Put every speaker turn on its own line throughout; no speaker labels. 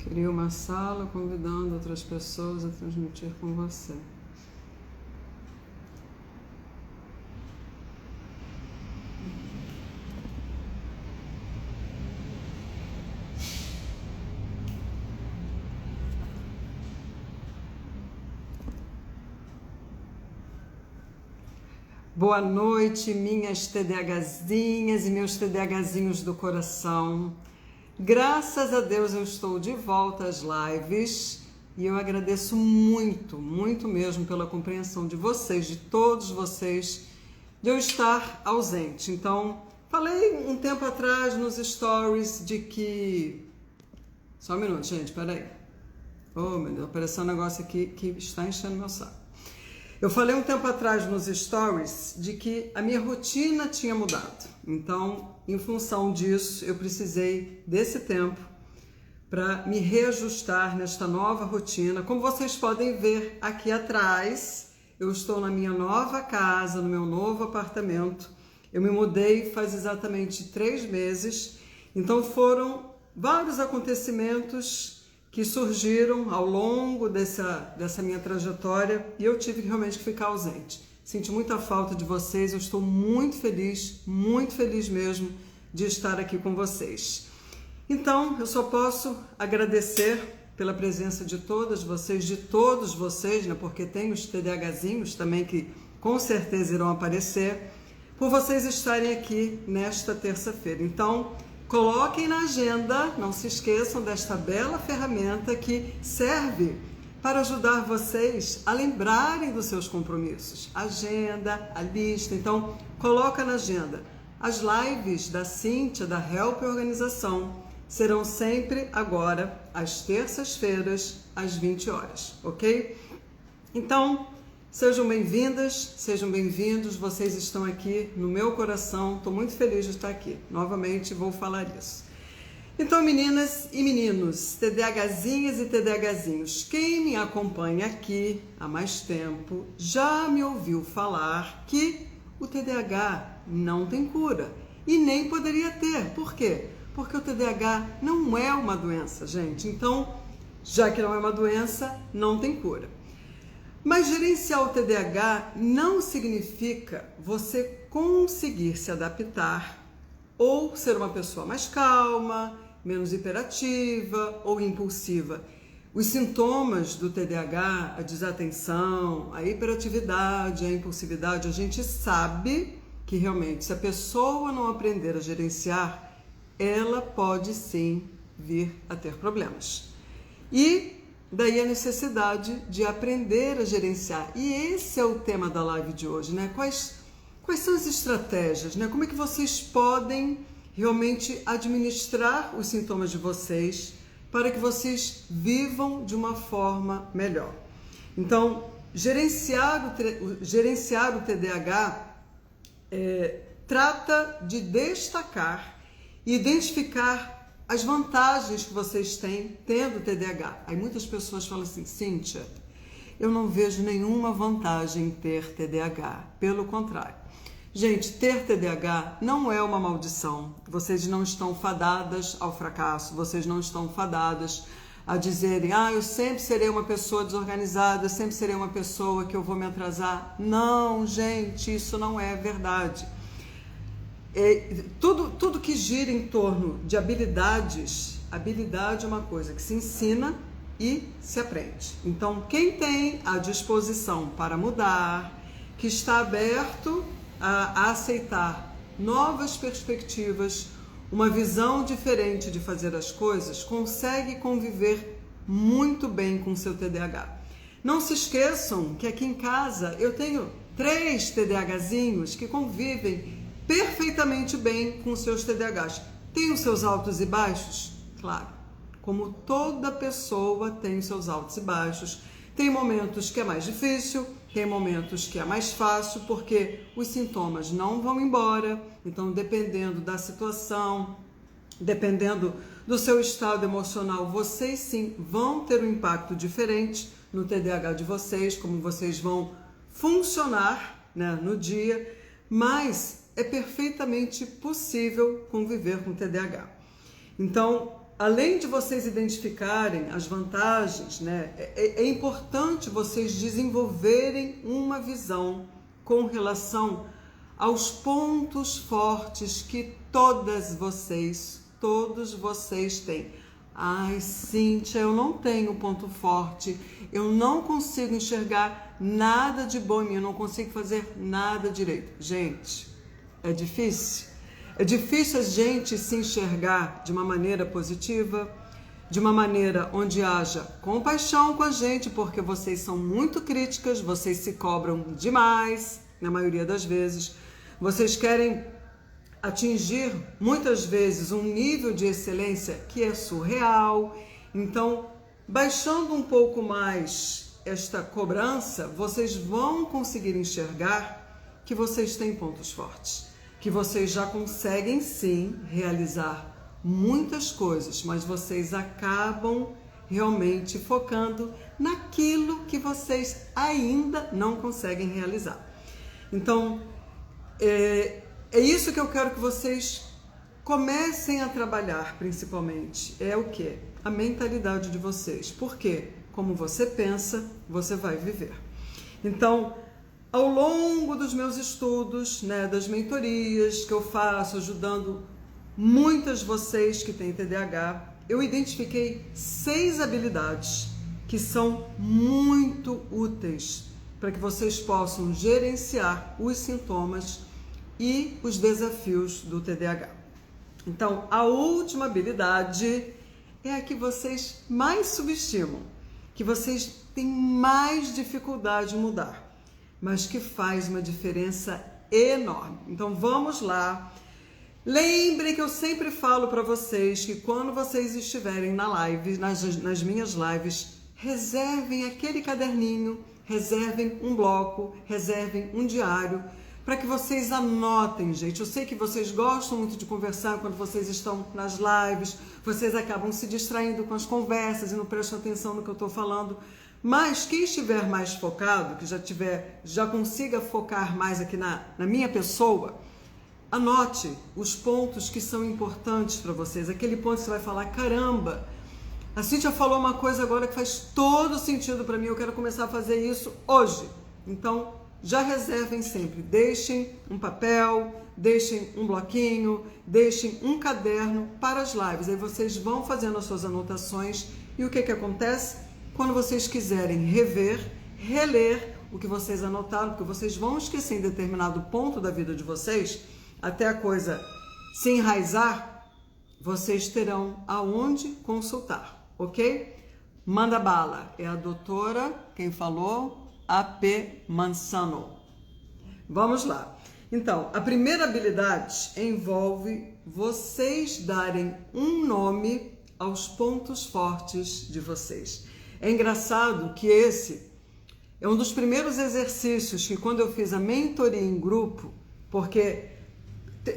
Crie uma sala convidando outras pessoas a transmitir com você. Boa noite, minhas TDAHzinhas e meus TDAHzinhos do coração. Graças a Deus eu estou de volta às lives e eu agradeço muito, muito mesmo pela compreensão de vocês, de todos vocês, de eu estar ausente. Então, falei um tempo atrás nos stories de que... Só um minuto, gente, peraí. Oh, meu Deus, apareceu um negócio aqui que está enchendo meu saco. Eu falei um tempo atrás nos stories de que a minha rotina tinha mudado. Então, em função disso, eu precisei desse tempo para me reajustar nesta nova rotina. Como vocês podem ver aqui atrás, eu estou na minha nova casa, no meu novo apartamento. Eu me mudei faz exatamente 3 meses. Então, foram vários acontecimentos que surgiram ao longo dessa minha trajetória e eu tive realmente que ficar ausente. Senti muita falta de vocês, eu estou muito feliz mesmo de estar aqui com vocês. Então, eu só posso agradecer pela presença de todas vocês, de todos vocês, né? Porque tem os TDAHzinhos também que com certeza irão aparecer, por vocês estarem aqui nesta terça-feira. Então, coloquem na agenda, não se esqueçam desta bela ferramenta que serve para ajudar vocês a lembrarem dos seus compromissos. Agenda, a lista, então coloca na agenda. As lives da Cíntia, da Help Organização, serão sempre agora, às terças-feiras, às 20 horas, ok? Então, sejam bem-vindas, sejam bem-vindos, vocês estão aqui no meu coração, estou muito feliz de estar aqui, novamente vou falar isso. Então, meninas e meninos, TDAHzinhas e TDAHzinhos, quem me acompanha aqui há mais tempo já me ouviu falar que o TDAH não tem cura e nem poderia ter. Por quê? Porque o TDAH não é uma doença, gente. Então, já que não é uma doença, não tem cura. Mas gerenciar o TDAH não significa você conseguir se adaptar ou ser uma pessoa mais calma, menos hiperativa ou impulsiva. Os sintomas do TDAH, a desatenção, a hiperatividade, a impulsividade, a gente sabe que realmente se a pessoa não aprender a gerenciar, ela pode sim vir a ter problemas. E daí a necessidade de aprender a gerenciar. E esse é o tema da live de hoje, né? Quais são as estratégias, né? Como é que vocês podem realmente administrar os sintomas de vocês para que vocês vivam de uma forma melhor? Então, gerenciar o TDAH trata de destacar e identificar as vantagens que vocês têm tendo TDAH. Aí muitas pessoas falam assim, Cíntia, eu não vejo nenhuma vantagem em ter TDAH. Pelo contrário. Gente, ter TDAH não é uma maldição. Vocês não estão fadadas ao fracasso, vocês não estão fadadas a dizerem, eu sempre serei uma pessoa desorganizada, sempre serei uma pessoa que eu vou me atrasar. Não, gente, isso não é verdade. Tudo que gira em torno de habilidades, habilidade é uma coisa que se ensina e se aprende. Então, quem tem a disposição para mudar, que está aberto a aceitar novas perspectivas, uma visão diferente de fazer as coisas, consegue conviver muito bem com o seu TDAH. Não se esqueçam que aqui em casa eu tenho 3 TDAHzinhos que convivem perfeitamente bem com os seus TDAHs. Tem os seus altos e baixos? Claro. Como toda pessoa tem os seus altos e baixos. Tem momentos que é mais difícil, tem momentos que é mais fácil, porque os sintomas não vão embora. Então, dependendo da situação, dependendo do seu estado emocional, vocês sim vão ter um impacto diferente no TDAH de vocês, como vocês vão funcionar, né, no dia, mas é perfeitamente possível conviver com TDAH. Então, além de vocês identificarem as vantagens, né, é importante vocês desenvolverem uma visão com relação aos pontos fortes que todos vocês têm. Ai, Cíntia, eu não tenho ponto forte, eu não consigo enxergar nada de bom em mim, eu não consigo fazer nada direito. Gente, é difícil. É difícil a gente se enxergar de uma maneira positiva, de uma maneira onde haja compaixão com a gente, porque vocês são muito críticas, vocês se cobram demais, na maioria das vezes. Vocês querem atingir muitas vezes um nível de excelência que é surreal. Então, baixando um pouco mais esta cobrança, vocês vão conseguir enxergar que vocês têm pontos fortes, que vocês já conseguem sim realizar muitas coisas, mas vocês acabam realmente focando naquilo que vocês ainda não conseguem realizar. Então, é isso que eu quero que vocês comecem a trabalhar, principalmente. É o quê? A mentalidade de vocês. Porque, como você pensa, você vai viver. Então, ao longo dos meus estudos, né, das mentorias que eu faço, ajudando muitas vocês que têm TDAH, eu identifiquei 6 habilidades que são muito úteis para que vocês possam gerenciar os sintomas e os desafios do TDAH. Então, a última habilidade é a que vocês mais subestimam, que vocês têm mais dificuldade de mudar, mas que faz uma diferença enorme. Então, vamos lá. Lembrem que eu sempre falo para vocês que quando vocês estiverem na live, nas minhas lives, reservem aquele caderninho, reservem um bloco, reservem um diário, para que vocês anotem, gente. Eu sei que vocês gostam muito de conversar quando vocês estão nas lives, vocês acabam se distraindo com as conversas e não prestam atenção no que eu estou falando. Mas quem estiver mais focado, que já consiga focar mais aqui na minha pessoa, anote os pontos que são importantes para vocês. Aquele ponto que você vai falar, caramba, a Cíntia falou uma coisa agora que faz todo sentido para mim, eu quero começar a fazer isso hoje. Então, já reservem sempre, deixem um papel, deixem um bloquinho, deixem um caderno para as lives. Aí vocês vão fazendo as suas anotações e o que acontece? Quando vocês quiserem rever, reler o que vocês anotaram, porque vocês vão esquecer em determinado ponto da vida de vocês, até a coisa se enraizar, vocês terão aonde consultar, ok? Manda bala, é a doutora, quem falou? A.P. Mansano. Vamos lá. Então, a primeira habilidade envolve vocês darem um nome aos pontos fortes de vocês. É engraçado que esse é um dos primeiros exercícios que quando eu fiz a mentoria em grupo, porque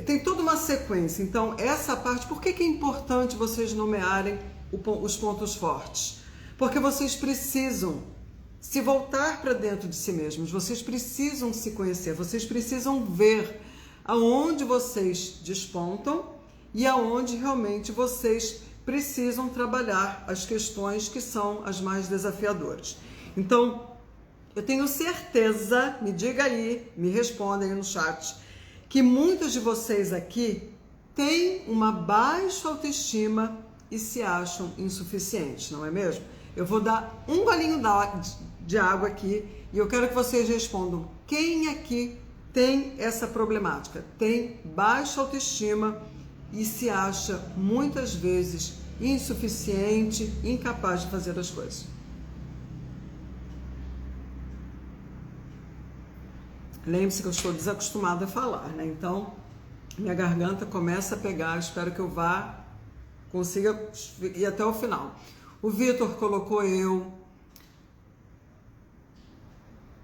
tem toda uma sequência. Então, essa parte, por que é importante vocês nomearem os pontos fortes? Porque vocês precisam se voltar para dentro de si mesmos, vocês precisam se conhecer, vocês precisam ver aonde vocês despontam e aonde realmente vocês precisam trabalhar as questões que são as mais desafiadoras. Então, eu tenho certeza, me diga aí, me respondem aí no chat, que muitos de vocês aqui têm uma baixa autoestima e se acham insuficientes, não é mesmo? Eu vou dar um golinho de água aqui e eu quero que vocês respondam. Quem aqui tem essa problemática? Tem baixa autoestima e se acha muitas vezes insuficiente, incapaz de fazer as coisas? Lembre-se que eu estou desacostumada a falar, né? Então, minha garganta começa a pegar, espero que eu consiga ir até o final. O Vitor colocou eu.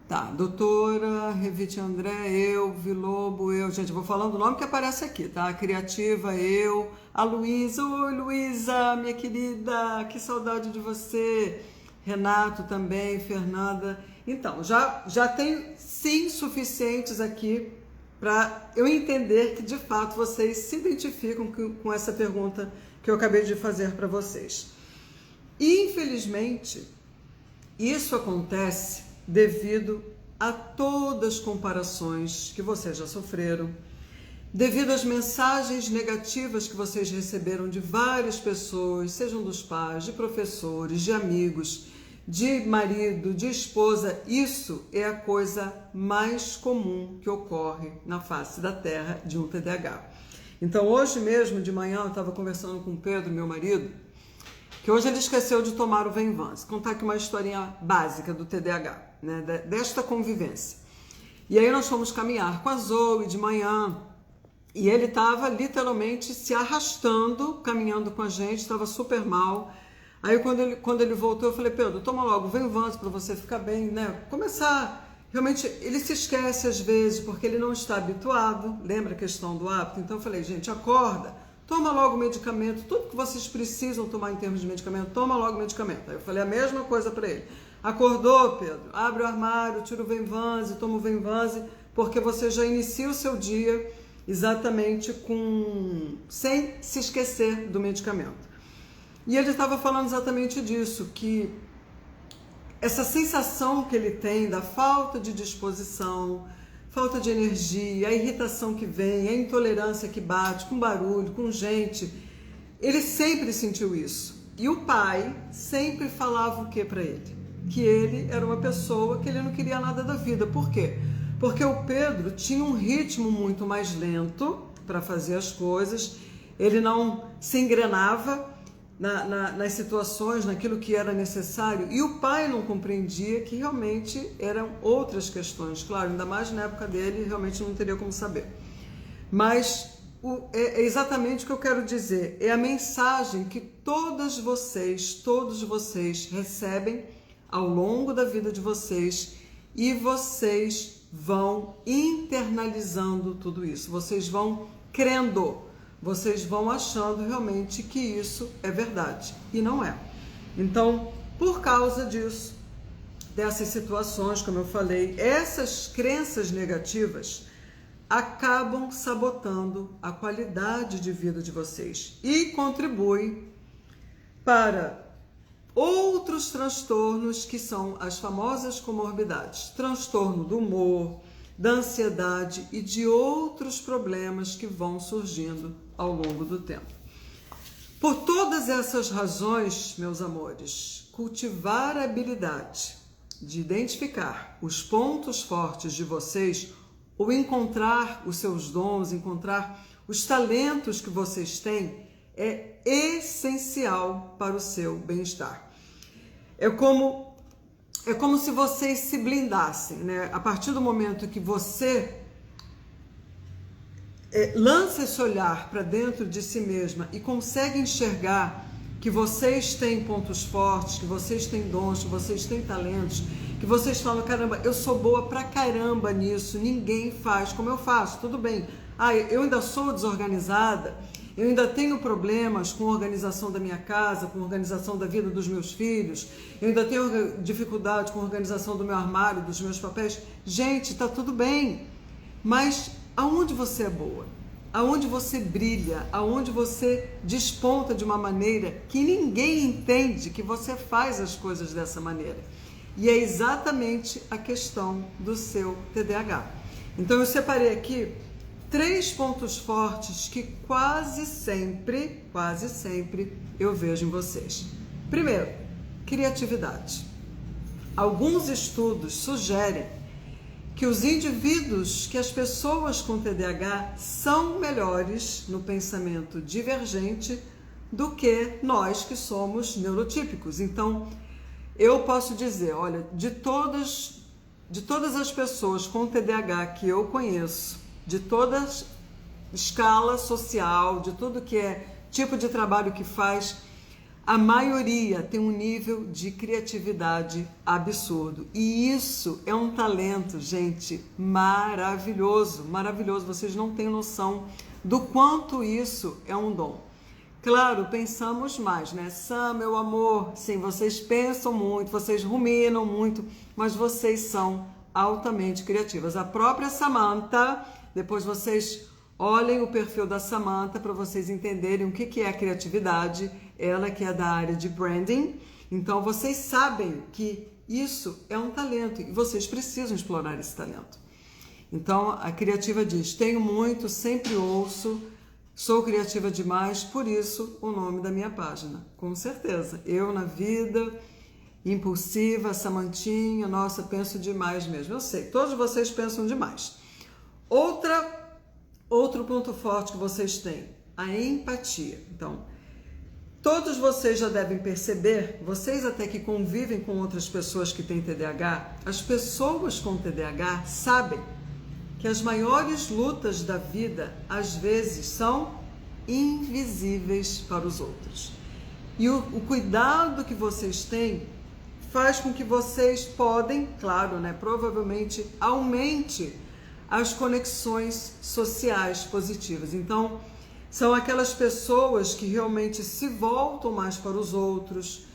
Tá, doutora, Revite André, eu, Vilobo, eu. Gente, eu vou falando o nome que aparece aqui, tá? Criativa, eu. A Luísa, oi Luísa, minha querida, que saudade de você. Renato também, Fernanda. Então, já tem sim suficientes aqui para eu entender que de fato vocês se identificam com essa pergunta que eu acabei de fazer para vocês. E, infelizmente, isso acontece devido a todas as comparações que vocês já sofreram, devido às mensagens negativas que vocês receberam de várias pessoas, sejam dos pais, de professores, de amigos, de marido, de esposa. Isso é a coisa mais comum que ocorre na face da Terra de um TDAH. Então, hoje mesmo, de manhã, eu estava conversando com o Pedro, meu marido, que hoje ele esqueceu de tomar o Venvanse. Contar aqui uma historinha básica do TDAH, né, desta convivência. E aí nós fomos caminhar com a Zoe de manhã, e ele estava literalmente se arrastando, caminhando com a gente, estava super mal. Aí quando ele voltou, eu falei, Pedro, toma logo o Venvanse para você ficar bem, né? Começar, realmente, ele se esquece às vezes, porque ele não está habituado, lembra a questão do hábito? Então eu falei, gente, acorda, toma logo o medicamento, tudo que vocês precisam tomar em termos de medicamento, toma logo o medicamento. Aí eu falei a mesma coisa para ele. Acordou, Pedro? Abre o armário, tira o Venvanse, toma o Venvanse, porque você já inicia o seu dia exatamente sem se esquecer do medicamento. E ele estava falando exatamente disso, que essa sensação que ele tem da falta de disposição, falta de energia, a irritação que vem, a intolerância que bate, com barulho, com gente, ele sempre sentiu isso. E o pai sempre falava o que para ele? Que ele era uma pessoa que ele não queria nada da vida. Por quê? Porque o Pedro tinha um ritmo muito mais lento para fazer as coisas, ele não se engrenava nas situações, naquilo que era necessário, e o pai não compreendia que realmente eram outras questões. Claro, ainda mais na época dele, realmente não teria como saber. Mas é exatamente o que eu quero dizer, é a mensagem que todos vocês recebem ao longo da vida de vocês, e vocês vão internalizando tudo isso, vocês vão crendo, vocês vão achando realmente que isso é verdade, e não é. Então, por causa disso, dessas situações, como eu falei, essas crenças negativas acabam sabotando a qualidade de vida de vocês e contribuem para outros transtornos que são as famosas comorbidades, transtorno do humor, da ansiedade e de outros problemas que vão surgindo ao longo do tempo. Por todas essas razões, meus amores, cultivar a habilidade de identificar os pontos fortes de vocês ou encontrar os seus dons, encontrar os talentos que vocês têm é essencial para o seu bem-estar. É como se vocês se blindassem, né? A partir do momento que você lança esse olhar para dentro de si mesma e consegue enxergar que vocês têm pontos fortes, que vocês têm dons, que vocês têm talentos, que vocês falam, caramba, eu sou boa pra caramba nisso, ninguém faz como eu faço, tudo bem. Eu ainda sou desorganizada, eu ainda tenho problemas com a organização da minha casa, com a organização da vida dos meus filhos, eu ainda tenho dificuldade com a organização do meu armário, dos meus papéis. Gente, tá tudo bem, mas aonde você é boa? Aonde você brilha? Aonde você desponta de uma maneira que ninguém entende que você faz as coisas dessa maneira? E é exatamente a questão do seu TDAH. Então eu separei aqui 3 pontos fortes que quase sempre eu vejo em vocês. Primeiro, criatividade. Alguns estudos sugerem que os indivíduos, que as pessoas com TDAH são melhores no pensamento divergente do que nós que somos neurotípicos. Então, eu posso dizer, olha, de todas as pessoas com TDAH que eu conheço, de toda escala social, de tudo que é tipo de trabalho que faz, a maioria tem um nível de criatividade absurdo. E isso é um talento, gente, maravilhoso, maravilhoso. Vocês não têm noção do quanto isso é um dom. Claro, pensamos mais, né? Sam, meu amor, sim, vocês pensam muito, vocês ruminam muito, mas vocês são altamente criativas. A própria Samantha Depois vocês olhem o perfil da Samantha para vocês entenderem o que é a criatividade, ela que é da área de branding. Então vocês sabem que isso é um talento e vocês precisam explorar esse talento. Então a criativa diz: tenho muito, sempre ouço, sou criativa demais, por isso o nome da minha página. Com certeza, eu na vida, impulsiva, Samantinha, nossa, penso demais mesmo. Eu sei, todos vocês pensam demais. Outro ponto forte que vocês têm, a empatia. Então, todos vocês já devem perceber, vocês até que convivem com outras pessoas que têm TDAH, as pessoas com TDAH sabem que as maiores lutas da vida, às vezes, são invisíveis para os outros. E o cuidado que vocês têm faz com que vocês podem, claro, né, provavelmente aumente as conexões sociais positivas. Então, são aquelas pessoas que realmente se voltam mais para os outros,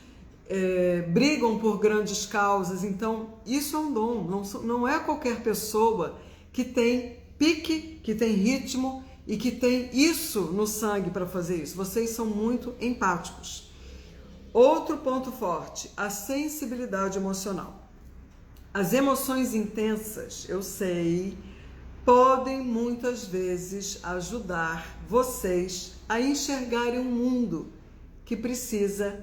brigam por grandes causas. Então, isso é um dom, não é qualquer pessoa que tem pique, que tem ritmo e que tem isso no sangue para fazer isso. Vocês são muito empáticos. Outro ponto forte, a sensibilidade emocional. As emoções intensas, eu sei, podem muitas vezes ajudar vocês a enxergarem um mundo que precisa,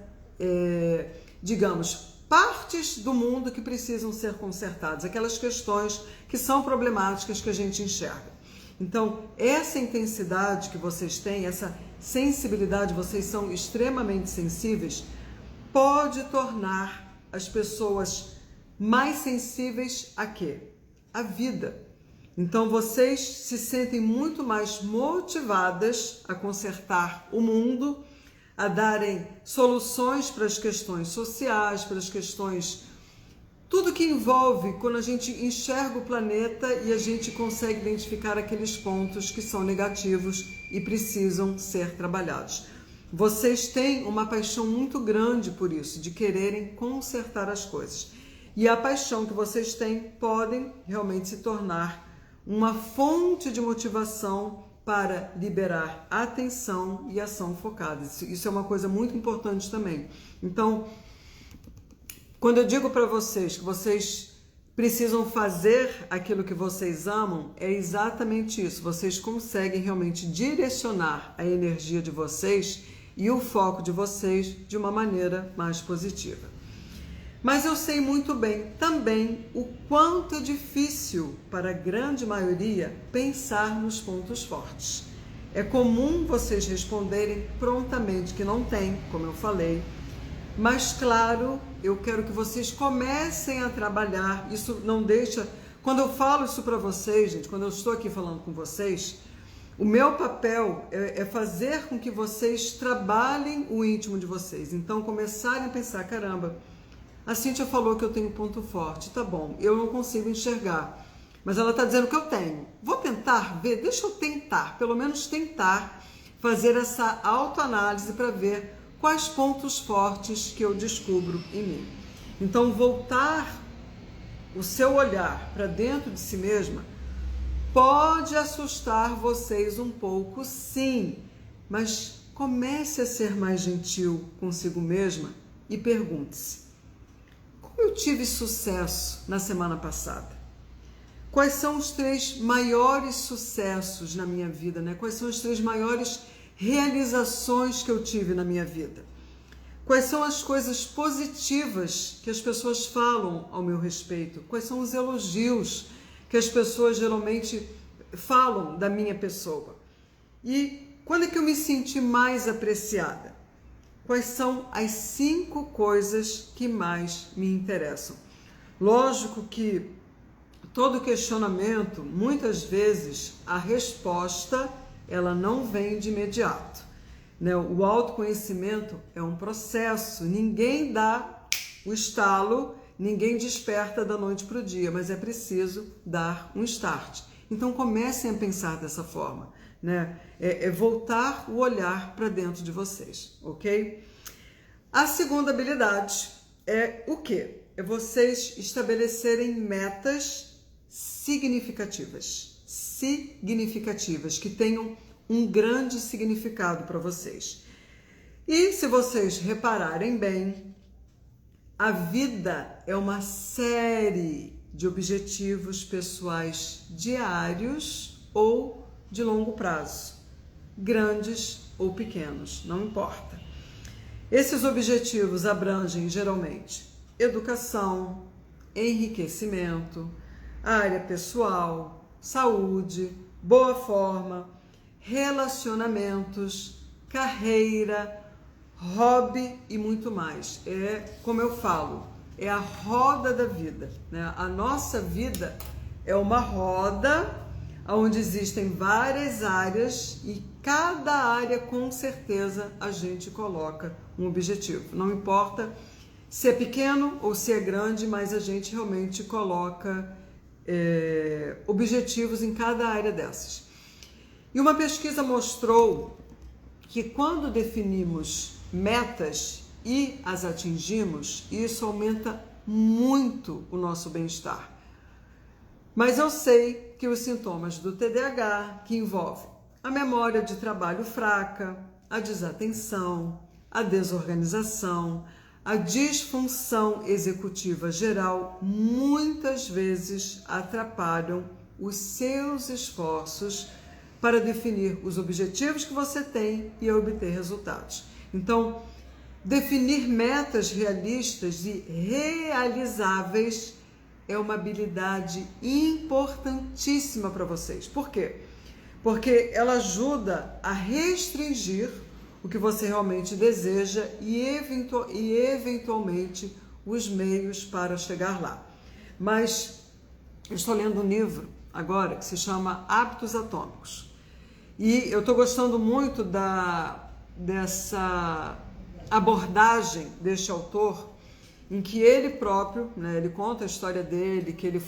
digamos, partes do mundo que precisam ser consertadas, aquelas questões que são problemáticas que a gente enxerga. Então, essa intensidade que vocês têm, essa sensibilidade, vocês são extremamente sensíveis, pode tornar as pessoas mais sensíveis a quê? A vida. Então, vocês se sentem muito mais motivadas a consertar o mundo, a darem soluções para as questões sociais, para as questões... Tudo que envolve quando a gente enxerga o planeta e a gente consegue identificar aqueles pontos que são negativos e precisam ser trabalhados. Vocês têm uma paixão muito grande por isso, de quererem consertar as coisas. E a paixão que vocês têm podem realmente se tornar uma fonte de motivação para liberar atenção e ação focada. Isso é uma coisa muito importante também. Então, quando eu digo para vocês que vocês precisam fazer aquilo que vocês amam, é exatamente isso. Vocês conseguem realmente direcionar a energia de vocês e o foco de vocês de uma maneira mais positiva. Mas eu sei muito bem também o quanto é difícil para a grande maioria pensar nos pontos fortes. É comum vocês responderem prontamente que não tem, como eu falei, mas claro, eu quero que vocês comecem a trabalhar. Isso não deixa... Quando eu falo isso para vocês, gente, quando eu estou aqui falando com vocês, o meu papel é fazer com que vocês trabalhem o íntimo de vocês. Então, começarem a pensar, caramba, a Cíntia falou que eu tenho ponto forte, tá bom, eu não consigo enxergar, mas ela está dizendo que eu tenho. Vou tentar ver, deixa eu tentar, pelo menos tentar fazer essa autoanálise para ver quais pontos fortes que eu descubro em mim. Então, voltar o seu olhar para dentro de si mesma pode assustar vocês um pouco, sim, mas comece a ser mais gentil consigo mesma e pergunte-se: como eu tive sucesso na semana passada? Quais são os 3 maiores sucessos na minha vida, né? Quais são as 3 maiores realizações que eu tive na minha vida? Quais são as coisas positivas que as pessoas falam ao meu respeito? Quais são os elogios que as pessoas geralmente falam da minha pessoa? E quando é que eu me senti mais apreciada? Quais são as 5 coisas que mais me interessam? Lógico que todo questionamento, muitas vezes, a resposta ela não vem de imediato, né? O autoconhecimento é um processo, ninguém dá o estalo, ninguém desperta da noite para o dia, mas é preciso dar um start. Então comecem a pensar dessa forma, né? É voltar o olhar para dentro de vocês, ok? A segunda habilidade é o quê? É vocês estabelecerem metas significativas. significativas, que tenham um grande significado para vocês. E se vocês repararem bem, a vida é uma série de objetivos pessoais diários ou de longo prazo, grandes ou pequenos, não importa. Esses objetivos abrangem geralmente educação, enriquecimento, área pessoal, saúde, boa forma, relacionamentos, carreira, hobby e muito mais. É, como eu falo, é a roda da vida, né? A nossa vida é uma roda onde existem várias áreas e cada área, com certeza, a gente coloca um objetivo. Não importa se é pequeno ou se é grande, mas a gente realmente coloca objetivos em cada área dessas. E uma pesquisa mostrou que quando definimos metas e as atingimos, isso aumenta muito o nosso bem-estar. Mas eu sei que os sintomas do TDAH, que envolvem a memória de trabalho fraca, a desatenção, a desorganização, a disfunção executiva geral, muitas vezes atrapalham os seus esforços para definir os objetivos que você tem e obter resultados. Então, definir metas realistas e realizáveis é uma habilidade importantíssima para vocês. Por quê? Porque ela ajuda a restringir o que você realmente deseja e eventualmente os meios para chegar lá. Mas eu estou lendo um livro agora que se chama Hábitos Atômicos. E eu estou gostando muito dessa abordagem deste autor, em que ele próprio, né, ele conta a história dele, que ele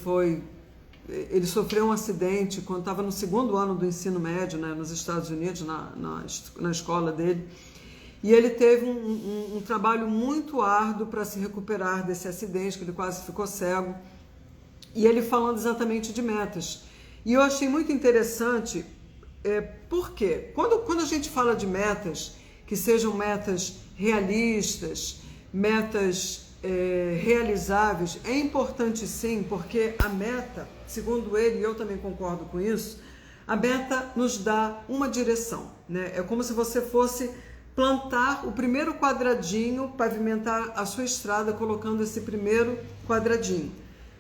sofreu um acidente quando estava no segundo ano do ensino médio, né, nos Estados Unidos, na escola dele, e ele teve um trabalho muito árduo para se recuperar desse acidente, que ele quase ficou cego, e ele falando exatamente de metas. E eu achei muito interessante, porque quando a gente fala de metas, que sejam metas realistas, metas realizáveis, é importante sim, porque a meta, segundo ele, e eu também concordo com isso, a meta nos dá uma direção, né? É como se você fosse plantar o primeiro quadradinho, pavimentar a sua estrada colocando esse primeiro quadradinho.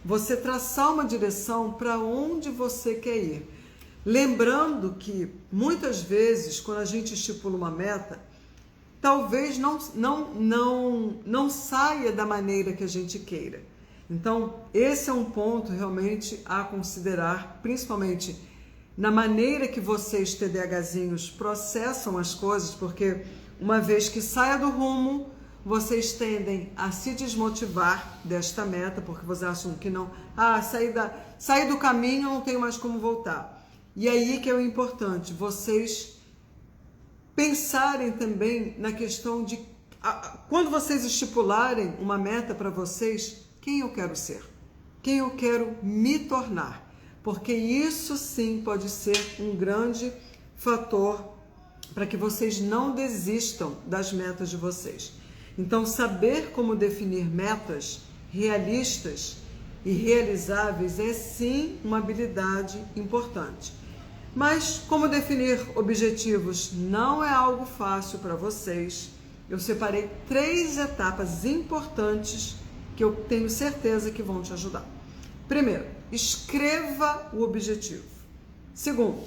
Você traçar uma direção para onde você quer ir. Lembrando que muitas vezes, quando a gente estipula uma meta, talvez não saia da maneira que a gente queira. Então, esse é um ponto realmente a considerar, principalmente na maneira que vocês TDAHzinhos processam as coisas, porque uma vez que saia do rumo, vocês tendem a se desmotivar desta meta, porque vocês acham que não, sair do caminho, não tenho mais como voltar. E aí que é o importante, vocês pensarem também na questão de, quando vocês estipularem uma meta para vocês, quem eu quero ser? Quem eu quero me tornar? Porque isso sim pode ser um grande fator para que vocês não desistam das metas de vocês. Então, saber como definir metas realistas e realizáveis é sim uma habilidade importante. Mas como definir objetivos não é algo fácil para vocês, eu separei 3 etapas importantes que eu tenho certeza que vão te ajudar. Primeiro, escreva o objetivo. Segundo,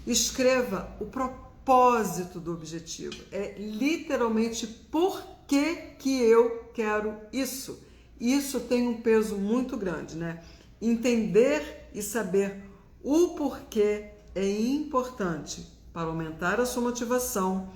escreva o propósito do objetivo. É literalmente por que eu quero isso. Isso tem um peso muito grande, né? Entender e saber o porquê é importante para aumentar a sua motivação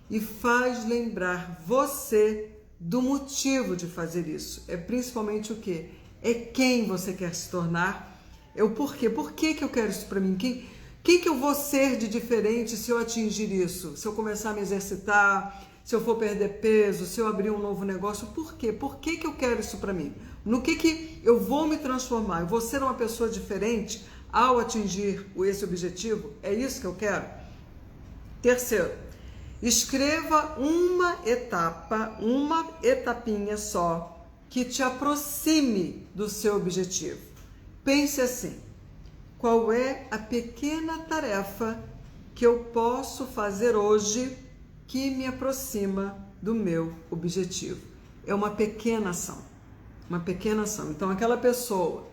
e faz lembrar você do motivo de fazer isso. É principalmente o quê? É quem você quer se tornar, é o porquê. Por que eu quero isso para mim? Quem que eu vou ser de diferente se eu atingir isso? Se eu começar a me exercitar, se eu for perder peso, se eu abrir um novo negócio, por quê? Por que eu quero isso para mim? No que eu vou me transformar? Eu vou ser uma pessoa diferente ao atingir esse objetivo? É isso que eu quero? Terceiro, escreva uma etapinha só, que te aproxime do seu objetivo. Pense assim: qual é a pequena tarefa que eu posso fazer hoje que me aproxima do meu objetivo? É uma pequena ação, uma pequena ação. Então, aquela pessoa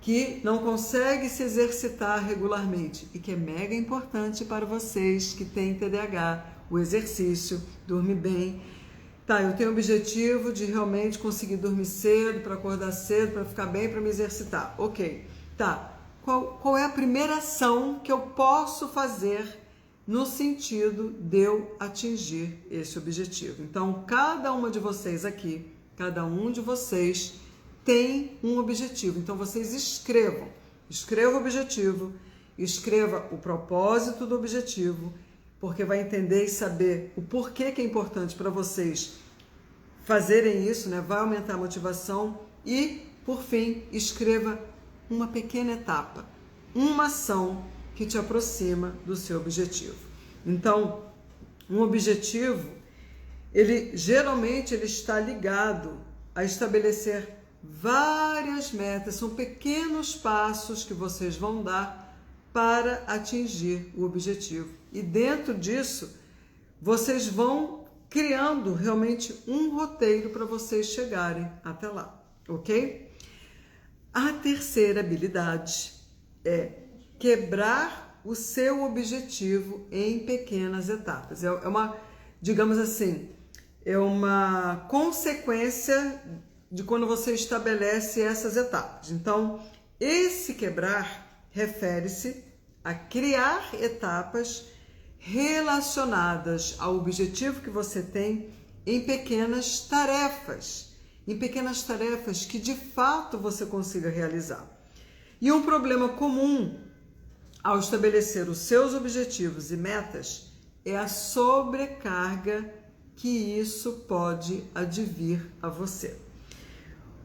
que não consegue se exercitar regularmente e que é mega importante para vocês que têm TDAH, o exercício, dormir bem. Tá, eu tenho o objetivo de realmente conseguir dormir cedo, para acordar cedo, para ficar bem, para me exercitar. Ok, tá. Qual é a primeira ação que eu posso fazer no sentido de eu atingir esse objetivo? Então, cada uma de vocês aqui, cada um de vocês tem um objetivo. Então, vocês escreva o objetivo, escreva o propósito do objetivo, porque vai entender e saber o porquê que é importante para vocês fazerem isso, né? Vai aumentar a motivação e, por fim, escreva uma pequena etapa, uma ação que te aproxima do seu objetivo. Então, um objetivo, geralmente ele está ligado a estabelecer várias metas, são pequenos passos que vocês vão dar para atingir o objetivo. E dentro disso, vocês vão criando realmente um roteiro para vocês chegarem até lá, ok? A terceira habilidade é quebrar o seu objetivo em pequenas etapas. É uma, digamos assim, é uma consequência de quando você estabelece essas etapas. Então, esse quebrar refere-se a criar etapas relacionadas ao objetivo que você tem em pequenas tarefas que de fato você consiga realizar. E um problema comum ao estabelecer os seus objetivos e metas é a sobrecarga que isso pode advir a você.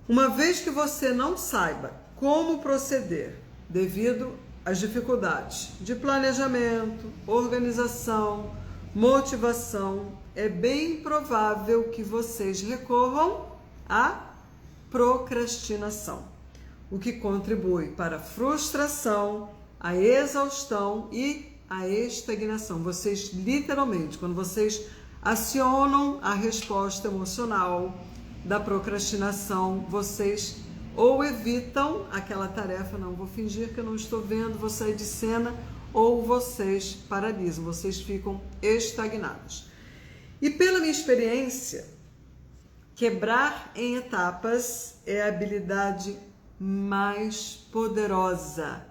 Uma vez que você não saiba como proceder devido às dificuldades de planejamento, organização, motivação, é bem provável que vocês recorram à procrastinação, o que contribui para a frustração, a exaustão e a estagnação. Vocês literalmente, quando vocês acionam a resposta emocional da procrastinação, vocês ou evitam aquela tarefa, não, vou fingir que eu não estou vendo, vou sair de cena, ou vocês paralisam, vocês ficam estagnados. E pela minha experiência, quebrar em etapas é a habilidade mais poderosa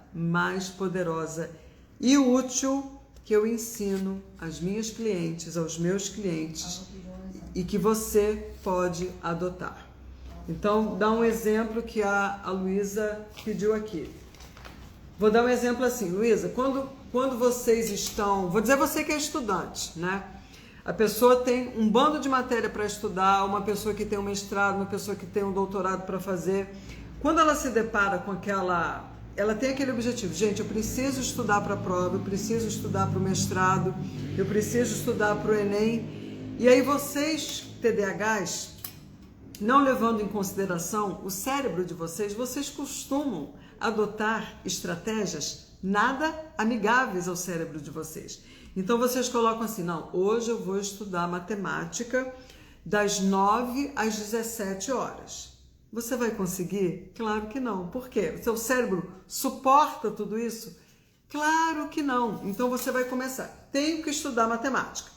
e útil que eu ensino às minhas clientes, aos meus clientes, e que você pode adotar. Então, dá um exemplo que a Luísa pediu aqui. Vou dar um exemplo assim, Luísa, quando vocês estão... Vou dizer você que é estudante, né? A pessoa tem um bando de matéria para estudar, uma pessoa que tem um mestrado, uma pessoa que tem um doutorado para fazer. Quando ela se depara com aquela... Ela tem aquele objetivo, gente, eu preciso estudar para a prova, eu preciso estudar para o mestrado, eu preciso estudar para o Enem. E aí vocês, TDAHs, não levando em consideração o cérebro de vocês, vocês costumam adotar estratégias nada amigáveis ao cérebro de vocês. Então vocês colocam assim, não, hoje eu vou estudar matemática das 9 às 17 horas. Você vai conseguir? Claro que não. Por quê? O seu cérebro suporta tudo isso? Claro que não. Então você vai começar. Tenho que estudar matemática.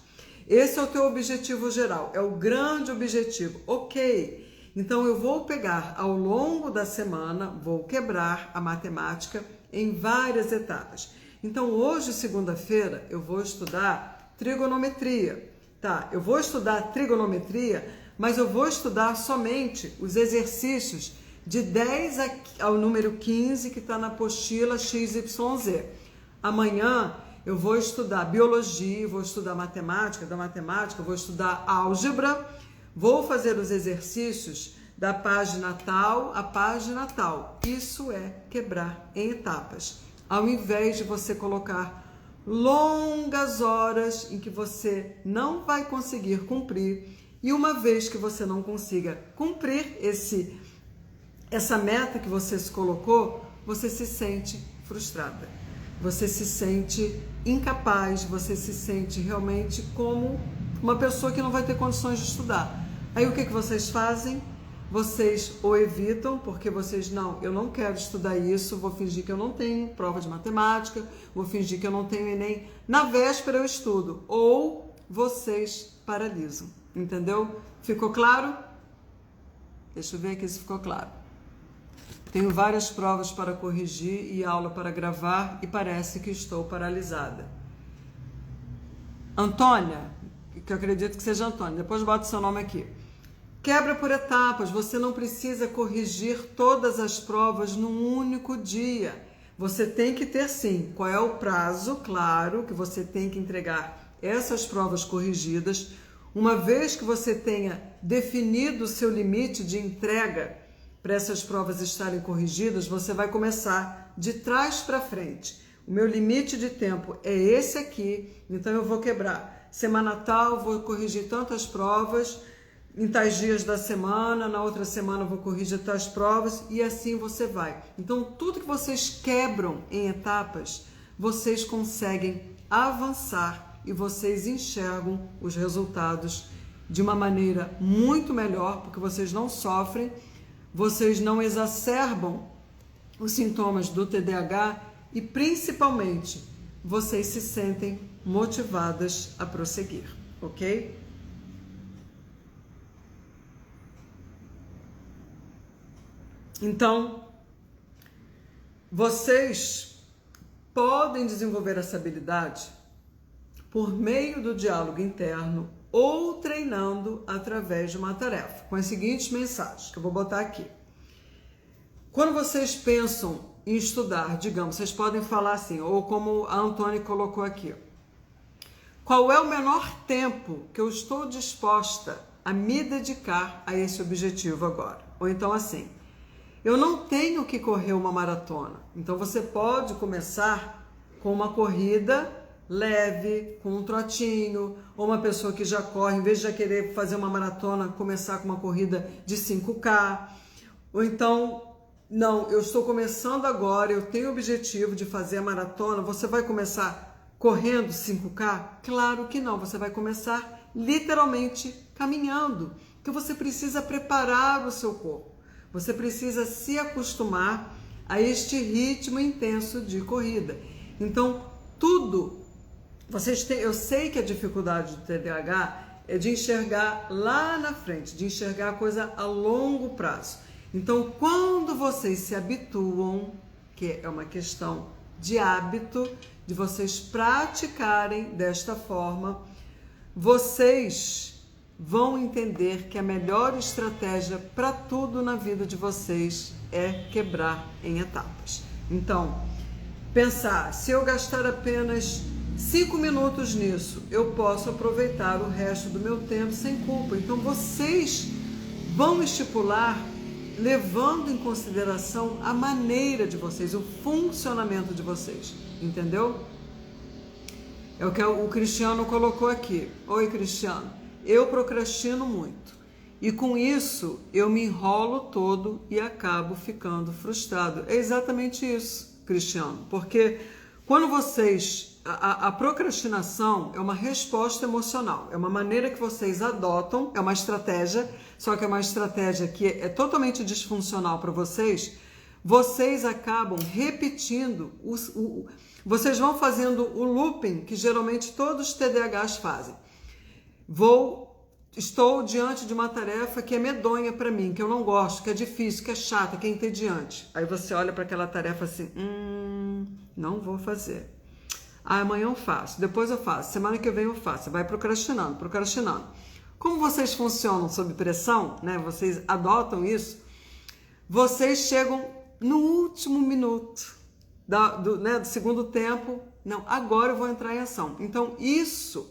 Esse é o teu objetivo geral, é o grande objetivo. Ok, então eu vou pegar ao longo da semana, vou quebrar a matemática em várias etapas. Então hoje, segunda-feira, eu vou estudar trigonometria. Tá, eu vou estudar trigonometria, mas eu vou estudar somente os exercícios de 10 ao número 15 que está na apostila XYZ. Amanhã eu vou estudar biologia, vou estudar matemática, da matemática, vou estudar álgebra, vou fazer os exercícios da página tal a página tal. Isso é quebrar em etapas. ao invés de você colocar longas horas em que você não vai conseguir cumprir, e uma vez que você não consiga cumprir essa meta que você se colocou, você se sente frustrada, você se sente incapaz, você se sente realmente como uma pessoa que não vai ter condições de estudar. Aí o que vocês fazem? Vocês ou evitam, porque vocês, não, eu não quero estudar isso, vou fingir que eu não tenho prova de matemática, vou fingir que eu não tenho Enem, na véspera eu estudo, ou vocês paralisam, entendeu? Ficou claro? Deixa eu ver aqui se ficou claro. Tenho várias provas para corrigir e aula para gravar e parece que estou paralisada. Antônia, que eu acredito que seja Antônia, depois bota o seu nome aqui. Quebra por etapas, você não precisa corrigir todas as provas num único dia. Você tem que ter sim, qual é o prazo, claro, que você tem que entregar essas provas corrigidas. Uma vez que você tenha definido o seu limite de entrega para essas provas estarem corrigidas, você vai começar de trás para frente. O meu limite de tempo é esse aqui, então eu vou quebrar. Semana tal, vou corrigir tantas provas, em tais dias da semana, na outra semana eu vou corrigir tais provas e assim você vai. Então, tudo que vocês quebram em etapas, vocês conseguem avançar e vocês enxergam os resultados de uma maneira muito melhor, porque vocês não sofrem, vocês não exacerbam os sintomas do TDAH e, principalmente, vocês se sentem motivadas a prosseguir, ok? Então, vocês podem desenvolver essa habilidade por meio do diálogo interno ou treinando através de uma tarefa, com as seguintes mensagens que eu vou botar aqui. Quando vocês pensam em estudar, digamos, vocês podem falar assim, ou como a Antônia colocou aqui, qual é o menor tempo que eu estou disposta a me dedicar a esse objetivo agora? Ou então assim, eu não tenho que correr uma maratona, então você pode começar com uma corrida leve, com um trotinho, ou uma pessoa que já corre, em vez de já querer fazer uma maratona, começar com uma corrida de 5K, ou então, não, eu estou começando agora, eu tenho o objetivo de fazer a maratona, você vai começar correndo 5K? Claro que não, você vai começar literalmente caminhando, porque você precisa preparar o seu corpo. Você precisa se acostumar a este ritmo intenso de corrida. Então, tudo, eu sei que a dificuldade do TDAH é de enxergar lá na frente, de enxergar a coisa a longo prazo. Então, quando vocês se habituam, que é uma questão de hábito, de vocês praticarem desta forma, vocês vão entender que a melhor estratégia para tudo na vida de vocês é quebrar em etapas. Então, pensar, se eu gastar apenas 5 minutos nisso, eu posso aproveitar o resto do meu tempo sem culpa. Então, vocês vão estipular, levando em consideração a maneira de vocês, o funcionamento de vocês, entendeu? É o que o Cristiano colocou aqui. Oi, Cristiano. Eu procrastino muito e com isso eu me enrolo todo e acabo ficando frustrado. É exatamente isso, Cristiano, porque quando vocês... A procrastinação é uma resposta emocional, é uma maneira que vocês adotam, é uma estratégia, só que é uma estratégia que é totalmente disfuncional para vocês. Vocês acabam repetindo, vocês vão fazendo o looping que geralmente todos os TDAHs fazem. Estou diante de uma tarefa que é medonha para mim, que eu não gosto, que é difícil, que é chata, que é entediante. Aí você olha para aquela tarefa assim, não vou fazer. Amanhã eu faço, depois eu faço, semana que vem eu faço. Você vai procrastinando. Como vocês funcionam sob pressão, né? Vocês adotam isso, vocês chegam no último minuto do segundo tempo. Não, agora eu vou entrar em ação. Então, isso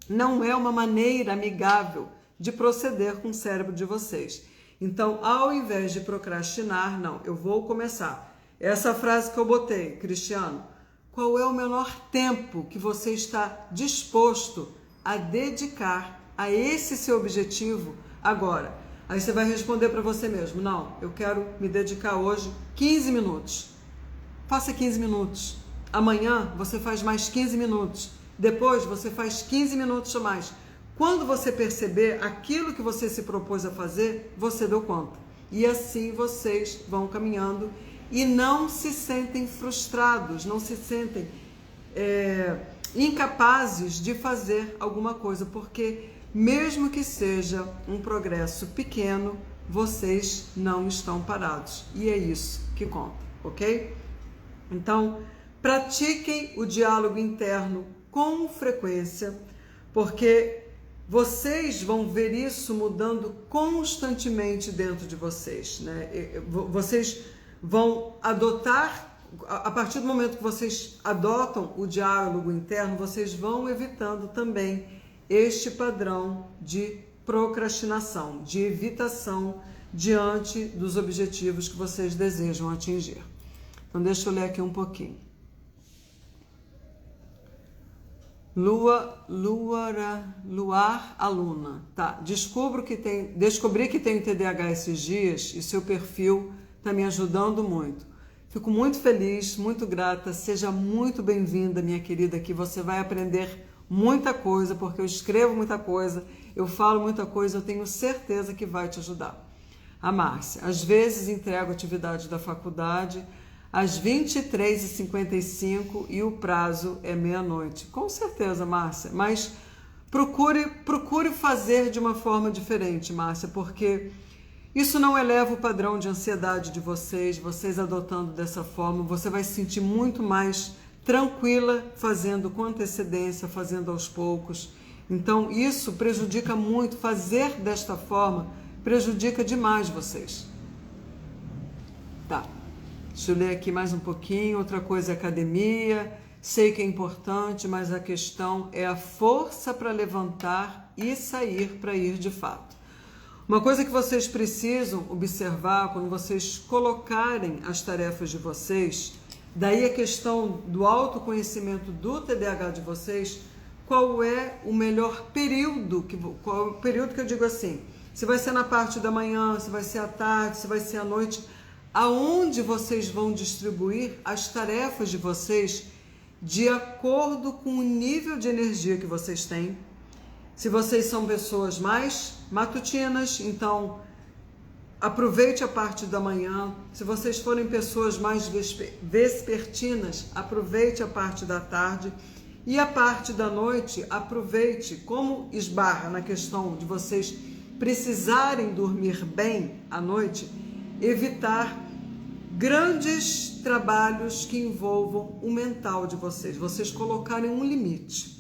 não é uma maneira amigável de proceder com o cérebro de vocês. Então, ao invés de procrastinar, não, eu vou começar. Essa frase que eu botei, Cristiano, qual é o menor tempo que você está disposto a dedicar a esse seu objetivo agora? Aí você vai responder para você mesmo, não, eu quero me dedicar hoje 15 minutos. Faça 15 minutos. Amanhã você faz mais 15 minutos. Depois você faz 15 minutos a mais. Quando você perceber aquilo que você se propôs a fazer, você deu conta. E assim vocês vão caminhando e não se sentem frustrados, não se sentem incapazes de fazer alguma coisa, porque mesmo que seja um progresso pequeno, vocês não estão parados. E é isso que conta, ok? Então, pratiquem o diálogo interno com frequência, porque vocês vão ver isso mudando constantemente dentro de vocês, né? Vocês vão adotar, a partir do momento que vocês adotam o diálogo interno, vocês vão evitando também este padrão de procrastinação, de evitação diante dos objetivos que vocês desejam atingir. Então, deixa eu ler aqui um pouquinho. Luar aluna. Tá, descobri que tenho TDAH esses dias e seu perfil está me ajudando muito. Fico muito feliz, muito grata, seja muito bem-vinda, minha querida, aqui você vai aprender muita coisa, porque eu escrevo muita coisa, eu falo muita coisa, eu tenho certeza que vai te ajudar. A Márcia, às vezes entrego atividade da faculdade às 23h55 e o prazo é meia-noite. Com certeza, Márcia, mas procure fazer de uma forma diferente, Márcia, porque isso não eleva o padrão de ansiedade de vocês adotando dessa forma, você vai se sentir muito mais tranquila fazendo com antecedência, fazendo aos poucos. Então, isso prejudica muito, fazer desta forma prejudica demais vocês. Tá. Deixa eu ler aqui mais um pouquinho. Outra coisa é academia. Sei que é importante, mas a questão é a força para levantar e sair para ir de fato. Uma coisa que vocês precisam observar quando vocês colocarem as tarefas de vocês, daí a questão do autoconhecimento do TDAH de vocês, qual é o melhor período, qual é o período que eu digo assim, se vai ser na parte da manhã, se vai ser à tarde, se vai ser à noite, aonde vocês vão distribuir as tarefas de vocês de acordo com o nível de energia que vocês têm. Se vocês são pessoas mais matutinas, então aproveite a parte da manhã. Se vocês forem pessoas mais vespertinas, aproveite a parte da tarde. E a parte da noite, aproveite, como esbarra na questão de vocês precisarem dormir bem à noite, evitar grandes trabalhos que envolvam o mental de vocês. Vocês colocarem um limite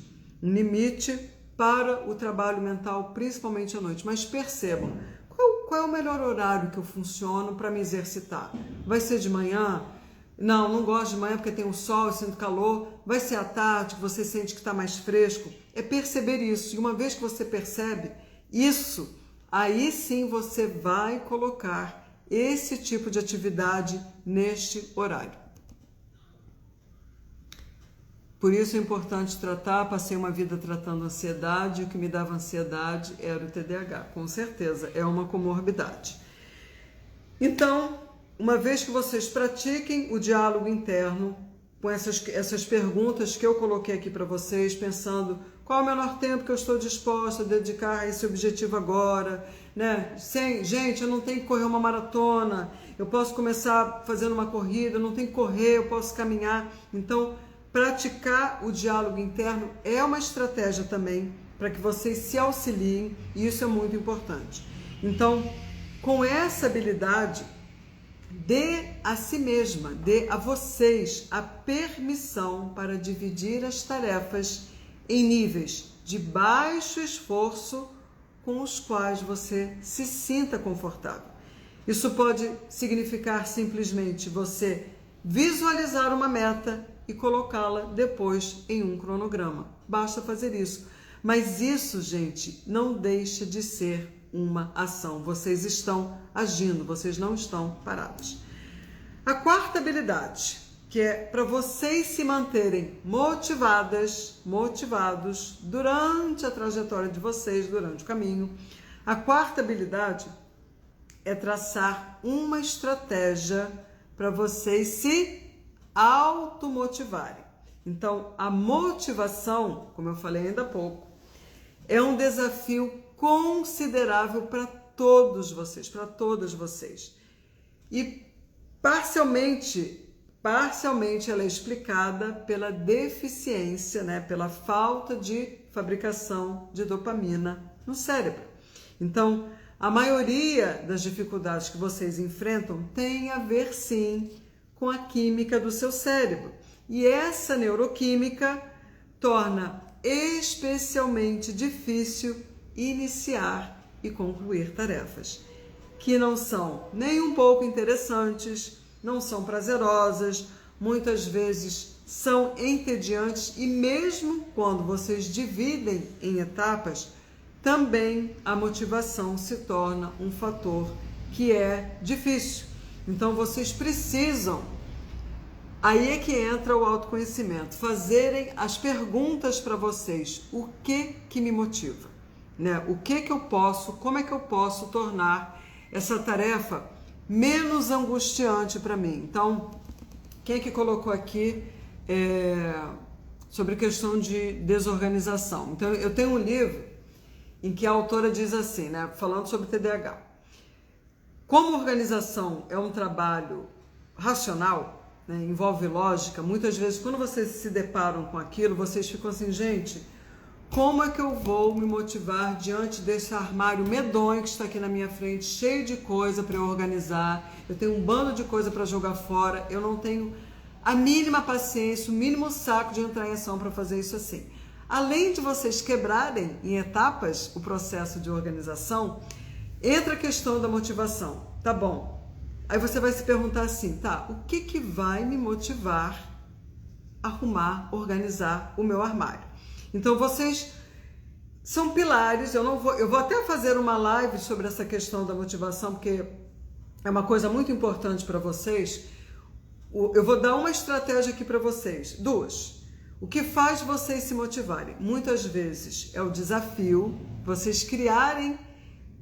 para o trabalho mental, principalmente à noite. Mas percebam, qual é o melhor horário que eu funciono para me exercitar? Vai ser de manhã? Não gosto de manhã porque tem o sol, eu sinto calor. Vai ser à tarde, que você sente que está mais fresco? É perceber isso. E uma vez que você percebe isso, aí sim você vai colocar esse tipo de atividade neste horário. Por isso é importante tratar. Passei uma vida tratando ansiedade, e o que me dava ansiedade era o TDAH, com certeza, é uma comorbidade. Então, uma vez que vocês pratiquem o diálogo interno, com essas perguntas que eu coloquei aqui para vocês, pensando qual é o menor tempo que eu estou disposta a dedicar a esse objetivo agora, né? Gente, eu não tenho que correr uma maratona, eu posso começar fazendo uma corrida, eu não tenho que correr, eu posso caminhar. Então, praticar o diálogo interno é uma estratégia também para que vocês se auxiliem, e isso é muito importante. Então, com essa habilidade, dê a si mesma, dê a vocês a permissão para dividir as tarefas em níveis de baixo esforço com os quais você se sinta confortável. Isso pode significar simplesmente você visualizar uma meta e colocá-la depois em um cronograma. Basta fazer isso. Mas isso, gente, não deixa de ser uma ação. Vocês estão agindo, vocês não estão parados. A quarta habilidade, que é para vocês se manterem motivados durante a trajetória de vocês, durante o caminho. A quarta habilidade é traçar uma estratégia para vocês se automotivarem. Então, a motivação, como eu falei ainda há pouco, é um desafio considerável para todos vocês, para todas vocês. E parcialmente ela é explicada pela deficiência, né, pela falta de fabricação de dopamina no cérebro. Então, a maioria das dificuldades que vocês enfrentam tem a ver, sim, com a química do seu cérebro. E essa neuroquímica torna especialmente difícil iniciar e concluir tarefas que não são nem um pouco interessantes, não são prazerosas, muitas vezes são entediantes e mesmo quando vocês dividem em etapas, também a motivação se torna um fator que é difícil. Então vocês precisam, aí é que entra o autoconhecimento, fazerem as perguntas para vocês, o que me motiva, né? O que eu posso, como é que eu posso tornar essa tarefa menos angustiante para mim? Então, quem é que colocou aqui sobre questão de desorganização? Então, eu tenho um livro em que a autora diz assim, né, falando sobre TDAH. Como organização é um trabalho racional, né, envolve lógica, muitas vezes quando vocês se deparam com aquilo, vocês ficam assim, gente, como é que eu vou me motivar diante desse armário medonho que está aqui na minha frente, cheio de coisa para eu organizar, eu tenho um bando de coisa para jogar fora, eu não tenho a mínima paciência, o mínimo saco de entrar em ação para fazer isso assim. Além de vocês quebrarem em etapas o processo de organização, entra a questão da motivação. Tá bom, aí você vai se perguntar assim, tá, o que vai me motivar a arrumar, organizar o meu armário? Então vocês são pilares, eu vou até fazer uma live sobre essa questão da motivação, porque é uma coisa muito importante para vocês. Eu vou dar uma estratégia aqui para vocês, duas. O que faz vocês se motivarem? Muitas vezes é o desafio, vocês criarem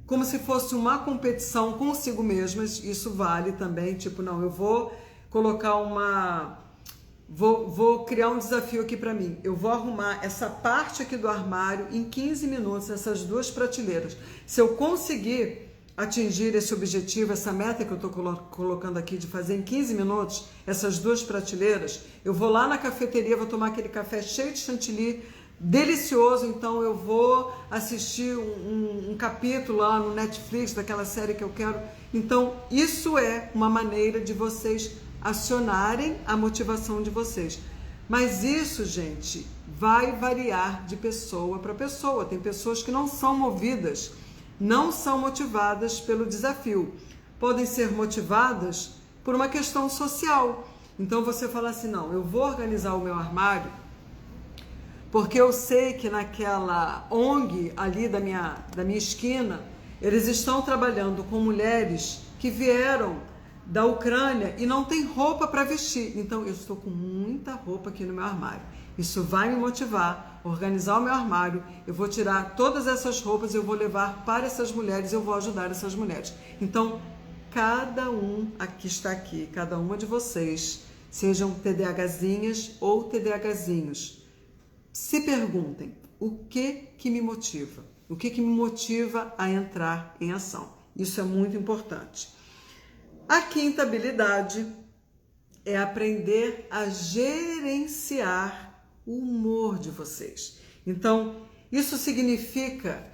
como se fosse uma competição consigo mesmas, isso vale também, tipo, não, eu vou colocar Vou criar um desafio aqui para mim. Eu vou arrumar essa parte aqui do armário em 15 minutos, essas duas prateleiras. Se eu conseguir atingir esse objetivo, essa meta que eu estou colocando aqui de fazer em 15 minutos, essas duas prateleiras, eu vou lá na cafeteria, vou tomar aquele café cheio de chantilly, delicioso, então eu vou assistir um capítulo lá no Netflix daquela série que eu quero. Então, isso é uma maneira de vocês acionarem a motivação de vocês. Mas isso, gente, vai variar de pessoa para pessoa. Tem pessoas que não são movidas, não são motivadas pelo desafio. Podem ser motivadas por uma questão social. Então você fala assim, não, eu vou organizar o meu armário porque eu sei que naquela ONG ali da minha esquina, eles estão trabalhando com mulheres que vieram da Ucrânia e não tem roupa para vestir. Então, eu estou com muita roupa aqui no meu armário. Isso vai me motivar a organizar o meu armário. Eu vou tirar todas essas roupas, eu vou levar para essas mulheres, eu vou ajudar essas mulheres. Então, cada um que está aqui, cada uma de vocês, sejam TDAHzinhas ou TDAHzinhos, se perguntem, o que me motiva? O que me motiva a entrar em ação? Isso é muito importante. A quinta habilidade é aprender a gerenciar o humor de vocês. Então, isso significa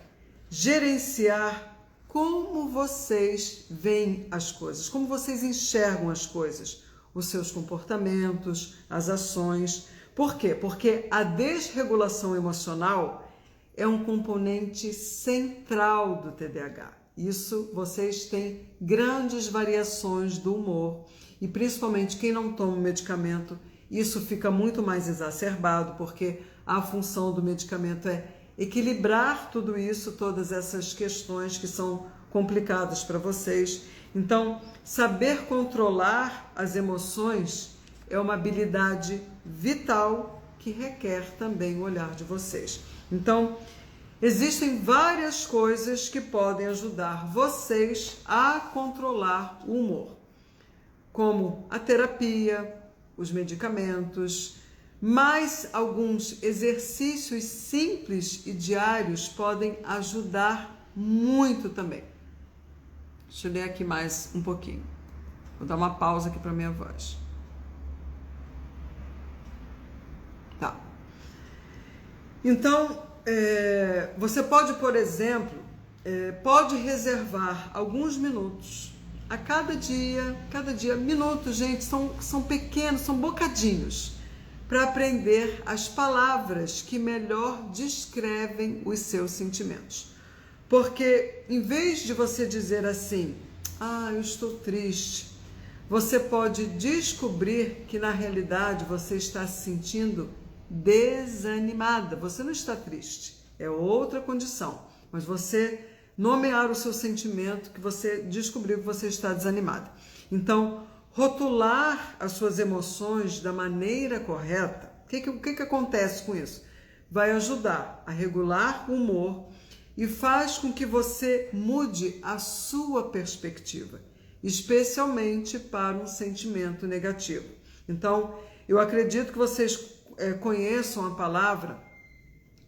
gerenciar como vocês veem as coisas, como vocês enxergam as coisas, os seus comportamentos, as ações. Por quê? Porque a desregulação emocional é um componente central do TDAH. Isso, vocês têm grandes variações do humor e principalmente quem não toma o medicamento, isso fica muito mais exacerbado porque a função do medicamento é equilibrar tudo isso, todas essas questões que são complicadas para vocês. Então, saber controlar as emoções é uma habilidade vital que requer também o olhar de vocês. Então, existem várias coisas que podem ajudar vocês a controlar o humor, como a terapia, os medicamentos, mas alguns exercícios simples e diários podem ajudar muito também. Deixa eu ler aqui mais um pouquinho. Vou dar uma pausa aqui para minha voz. Tá. Então, você pode, por exemplo, pode reservar alguns minutos a cada dia, minutos, gente, são pequenos, são bocadinhos, para aprender as palavras que melhor descrevem os seus sentimentos. Porque em vez de você dizer assim, eu estou triste, você pode descobrir que na realidade você está se sentindo desanimada. Você não está triste, é outra condição, mas você nomear o seu sentimento que você descobriu que você está desanimada. Então, rotular as suas emoções da maneira correta, o que acontece com isso? Vai ajudar a regular o humor e faz com que você mude a sua perspectiva, especialmente para um sentimento negativo. Então, eu acredito que vocês conheçam a palavra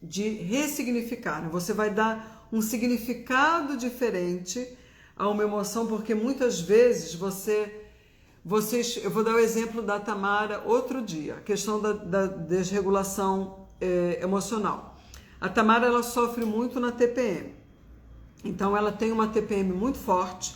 de ressignificar, né? Você vai dar um significado diferente a uma emoção, porque muitas vezes eu vou dar o exemplo da Tamara outro dia, a questão da desregulação emocional. A Tamara, ela sofre muito na TPM, então ela tem uma TPM muito forte,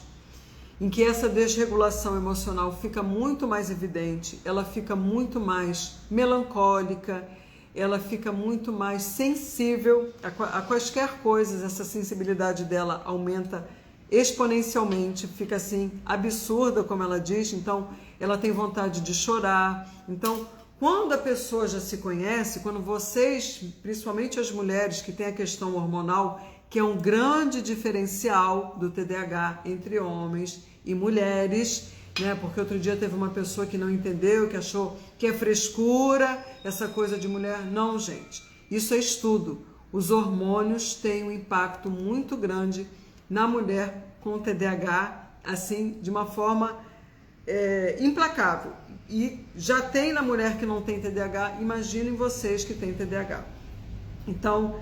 em que essa desregulação emocional fica muito mais evidente, ela fica muito mais melancólica, ela fica muito mais sensível a quaisquer coisas, essa sensibilidade dela aumenta exponencialmente, fica assim, absurda, como ela diz, então ela tem vontade de chorar. Então, quando a pessoa já se conhece, quando vocês, principalmente as mulheres que têm a questão hormonal, que é um grande diferencial do TDAH entre homens e mulheres, né? Porque outro dia teve uma pessoa que não entendeu, que achou que é frescura, essa coisa de mulher. Não, gente, isso é estudo. Os hormônios têm um impacto muito grande na mulher com TDAH, assim, de uma forma implacável. E já tem na mulher que não tem TDAH, imaginem vocês que têm TDAH. Então,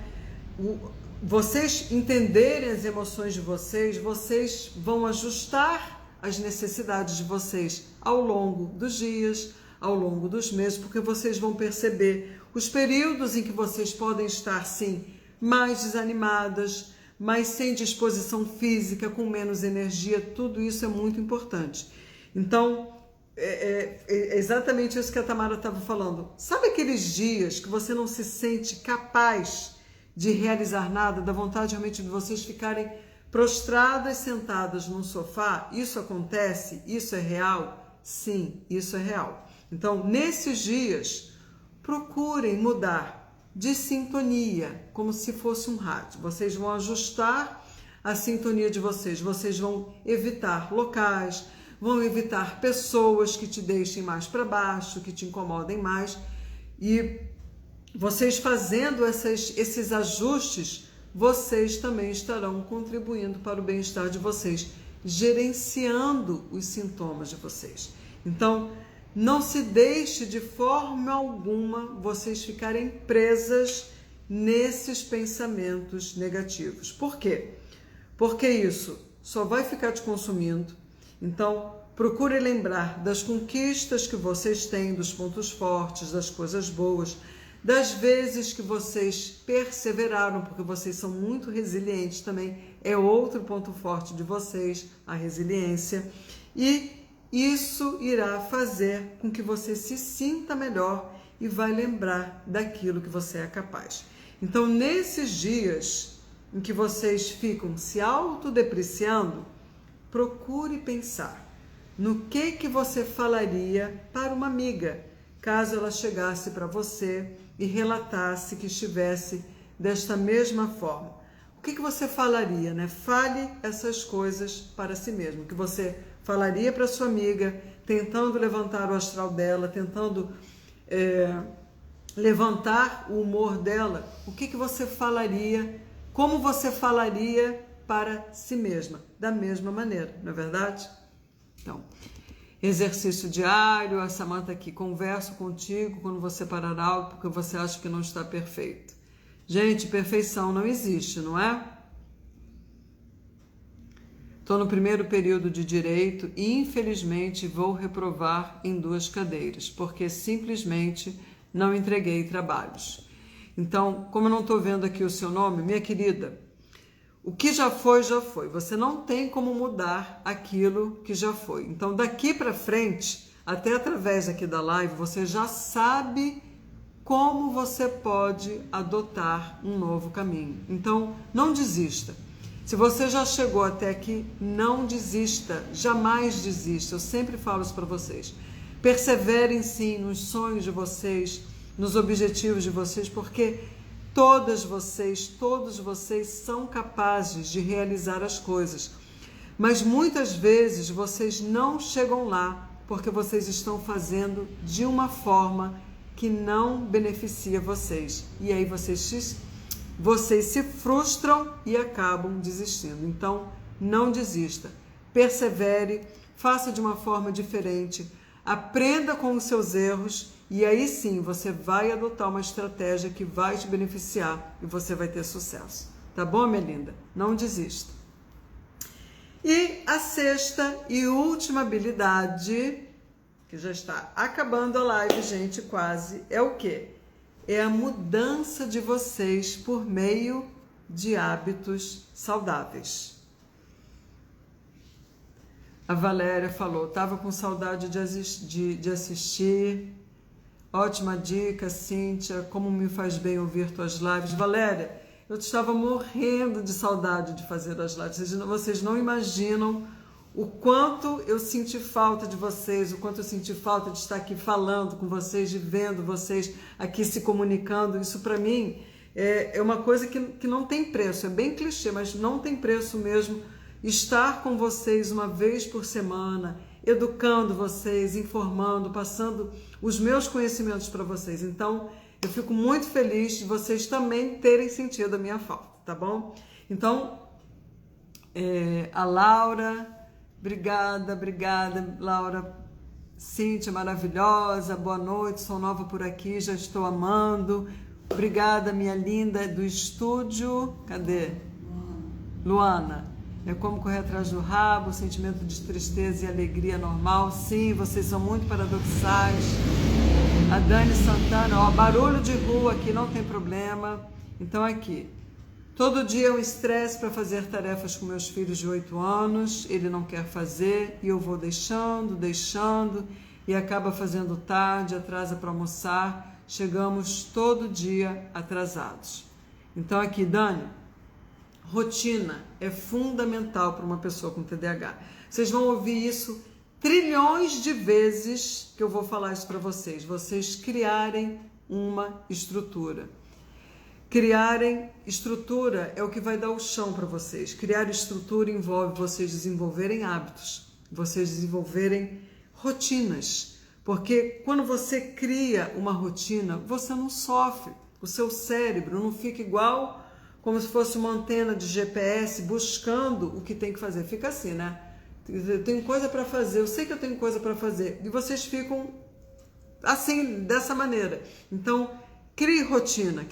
vocês entenderem as emoções de vocês, vocês vão ajustar as necessidades de vocês ao longo dos dias, ao longo dos meses, porque vocês vão perceber os períodos em que vocês podem estar, sim, mais desanimadas, mais sem disposição física, com menos energia. Tudo isso é muito importante. Então, é exatamente isso que a Tamara estava falando. Sabe aqueles dias que você não se sente capaz de realizar nada, dá vontade realmente de vocês ficarem prostradas, sentadas num sofá? Isso acontece? Isso é real? Sim, isso é real. Então, nesses dias, procurem mudar de sintonia, como se fosse um rádio. Vocês vão ajustar a sintonia de vocês. Vocês vão evitar locais, vão evitar pessoas que te deixem mais para baixo, que te incomodem mais. E vocês fazendo esses ajustes, vocês também estarão contribuindo para o bem-estar de vocês, gerenciando os sintomas de vocês. Então, não se deixe de forma alguma vocês ficarem presas nesses pensamentos negativos. Por quê? Porque isso só vai ficar te consumindo. Então, procure lembrar das conquistas que vocês têm, dos pontos fortes, das coisas boas, das vezes que vocês perseveraram, porque vocês são muito resilientes também, é outro ponto forte de vocês, a resiliência, e isso irá fazer com que você se sinta melhor e vai lembrar daquilo que você é capaz. Então, nesses dias em que vocês ficam se autodepreciando, procure pensar no que você falaria para uma amiga, caso ela chegasse para você e relatasse que estivesse desta mesma forma. o que você falaria, né? Fale essas coisas para si mesmo, que você falaria para sua amiga, tentando levantar o astral dela, tentando levantar o humor dela. O que você falaria, como você falaria para si mesma, da mesma maneira, não é verdade? Então, exercício diário, a Samantha aqui, converso contigo quando você parar algo porque você acha que não está perfeito. Gente, perfeição não existe, não é? Estou no primeiro período de Direito e infelizmente vou reprovar em 2 cadeiras, porque simplesmente não entreguei trabalhos. Então, como eu não estou vendo aqui o seu nome, minha querida, o que já foi, já foi. Você não tem como mudar aquilo que já foi. Então, daqui para frente, até através aqui da live, você já sabe como você pode adotar um novo caminho. Então, não desista. Se você já chegou até aqui, não desista. Jamais desista. Eu sempre falo isso para vocês. Perseverem sim nos sonhos de vocês, nos objetivos de vocês, porque todos vocês são capazes de realizar as coisas. Mas muitas vezes vocês não chegam lá porque vocês estão fazendo de uma forma que não beneficia vocês. E aí vocês se frustram e acabam desistindo. Então, não desista. Persevere, faça de uma forma diferente, aprenda com os seus erros e aí sim você vai adotar uma estratégia que vai te beneficiar e você vai ter sucesso. Tá bom, minha linda? Não desista. E a 6ª e última habilidade, que já está acabando a live, gente, quase, é o quê? É a mudança de vocês por meio de hábitos saudáveis. A Valéria falou, estava com saudade de assistir. Ótima dica, Cíntia, como me faz bem ouvir tuas lives. Valéria, eu estava morrendo de saudade de fazer as lives. Vocês não imaginam o quanto eu senti falta de vocês, o quanto eu senti falta de estar aqui falando com vocês, de vendo vocês aqui se comunicando. Isso para mim é uma coisa que não tem preço, é bem clichê, mas não tem preço mesmo. Estar com vocês uma vez por semana, educando vocês, informando, passando os meus conhecimentos para vocês. Então, eu fico muito feliz de vocês também terem sentido a minha falta, tá bom? Então, a Laura... Obrigada, Laura. Cíntia, maravilhosa, boa noite, sou nova por aqui, já estou amando. Obrigada, minha linda do estúdio. Cadê? Luana. É como correr atrás do rabo, sentimento de tristeza e alegria normal. Sim, vocês são muito paradoxais. A Dani Santana, ó, barulho de rua aqui, não tem problema. Então aqui. Todo dia é um estresse para fazer tarefas com meus filhos de 8 anos, ele não quer fazer e eu vou deixando e acaba fazendo tarde, atrasa para almoçar, chegamos todo dia atrasados. Então aqui, Dani, rotina é fundamental para uma pessoa com TDAH. Vocês vão ouvir isso trilhões de vezes que eu vou falar isso para vocês. Vocês criarem uma estrutura. Criarem estrutura é o que vai dar o chão para vocês. Criar estrutura envolve vocês desenvolverem hábitos, vocês desenvolverem rotinas. Porque quando você cria uma rotina, você não sofre. O seu cérebro não fica igual como se fosse uma antena de GPS buscando o que tem que fazer. Fica assim, né? Eu tenho coisa para fazer, eu sei que eu tenho coisa para fazer. E vocês ficam assim, dessa maneira. Então, crie rotina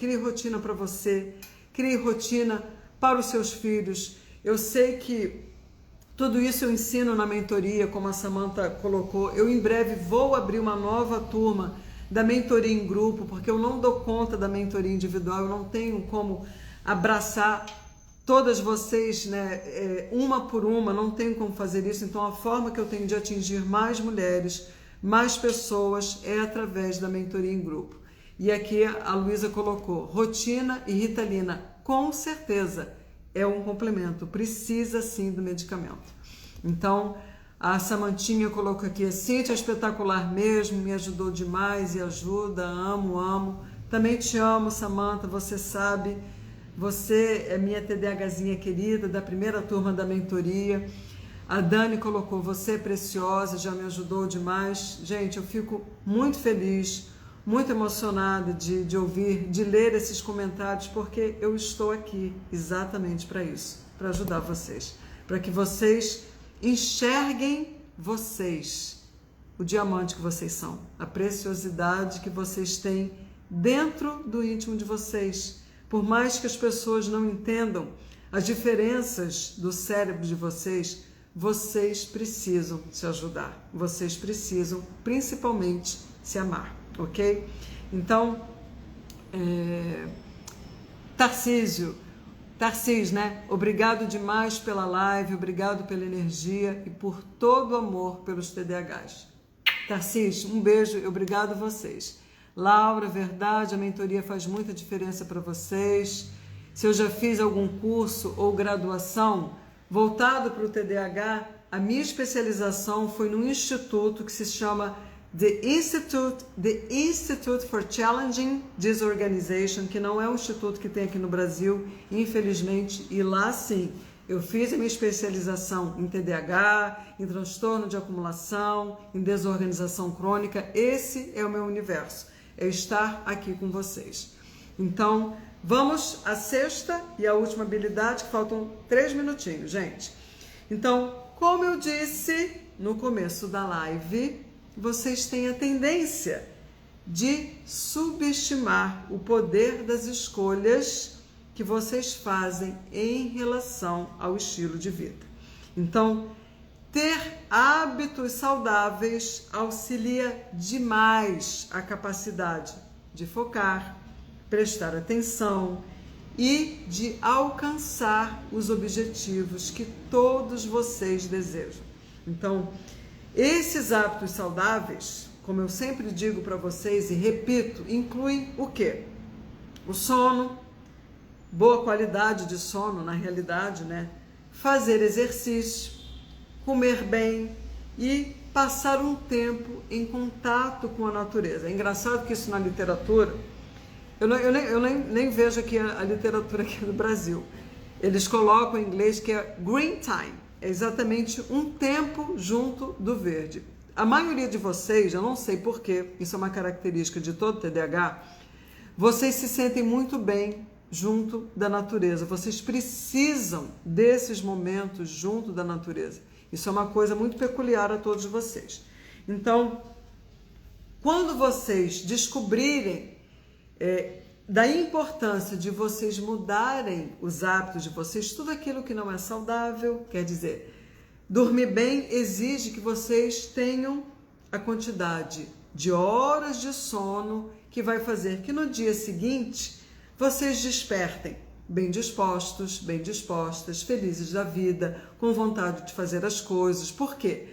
para você, crie rotina para os seus filhos. Eu sei que tudo isso eu ensino na mentoria, como a Samantha colocou. Eu em breve vou abrir uma nova turma da mentoria em grupo, porque eu não dou conta da mentoria individual, eu não tenho como abraçar todas vocês, né, uma por uma, não tenho como fazer isso. Então a forma que eu tenho de atingir mais mulheres, mais pessoas, é através da mentoria em grupo. E aqui a Luísa colocou, rotina e Ritalina, com certeza é um complemento, precisa sim do medicamento. Então, a Samantinha colocou aqui, Cíntia é espetacular mesmo, me ajudou demais e ajuda, amo. Também te amo, Samantha, você sabe, Você é minha TDAHzinha querida, da primeira turma da mentoria. A Dani colocou, você é preciosa, já me ajudou demais. Gente, eu fico muito feliz, muito emocionada de ouvir, de ler esses comentários, porque eu estou aqui exatamente para isso, para ajudar vocês, para que vocês enxerguem vocês, o diamante que vocês são, a preciosidade que vocês têm dentro do íntimo de vocês. Por mais que as pessoas não entendam as diferenças do cérebro de vocês, vocês precisam se ajudar, vocês precisam principalmente se amar, ok? Então, Tarcísio, né? Obrigado demais pela live, obrigado pela energia e por todo o amor pelos TDAHs. Tarcísio, um beijo e obrigado a vocês. Laura, verdade, a mentoria faz muita diferença para vocês. Se eu já fiz algum curso ou graduação voltado para o TDAH, a minha especialização foi num instituto que se chama The Institute for Challenging Disorganization, que não é um instituto que tem aqui no Brasil, infelizmente, e lá sim, eu fiz a minha especialização em TDAH, em transtorno de acumulação, em desorganização crônica. Esse é o meu universo, é estar aqui com vocês. Então, vamos à sexta e à última habilidade, que faltam 3 minutinhos, gente. Então, como eu disse no começo da live, vocês têm a tendência de subestimar o poder das escolhas que vocês fazem em relação ao estilo de vida. Então, ter hábitos saudáveis auxilia demais a capacidade de focar, prestar atenção e de alcançar os objetivos que todos vocês desejam. Então, esses hábitos saudáveis, como eu sempre digo para vocês e repito, incluem o quê? O sono, boa qualidade de sono na realidade, né? Fazer exercício, comer bem e passar um tempo em contato com a natureza. É engraçado que isso na literatura, eu nem vejo aqui a literatura aqui no Brasil. Eles colocam em inglês que é green time, é exatamente um tempo junto do verde. A maioria de vocês, eu não sei porquê, isso é uma característica de todo TDAH, vocês se sentem muito bem junto da natureza, vocês precisam desses momentos junto da natureza. Isso é uma coisa muito peculiar a todos vocês. Então, quando vocês descobrirem da importância de vocês mudarem os hábitos de vocês, tudo aquilo que não é saudável, quer dizer, dormir bem exige que vocês tenham a quantidade de horas de sono que vai fazer que no dia seguinte vocês despertem bem dispostos, bem dispostas, felizes da vida, com vontade de fazer as coisas. Por quê?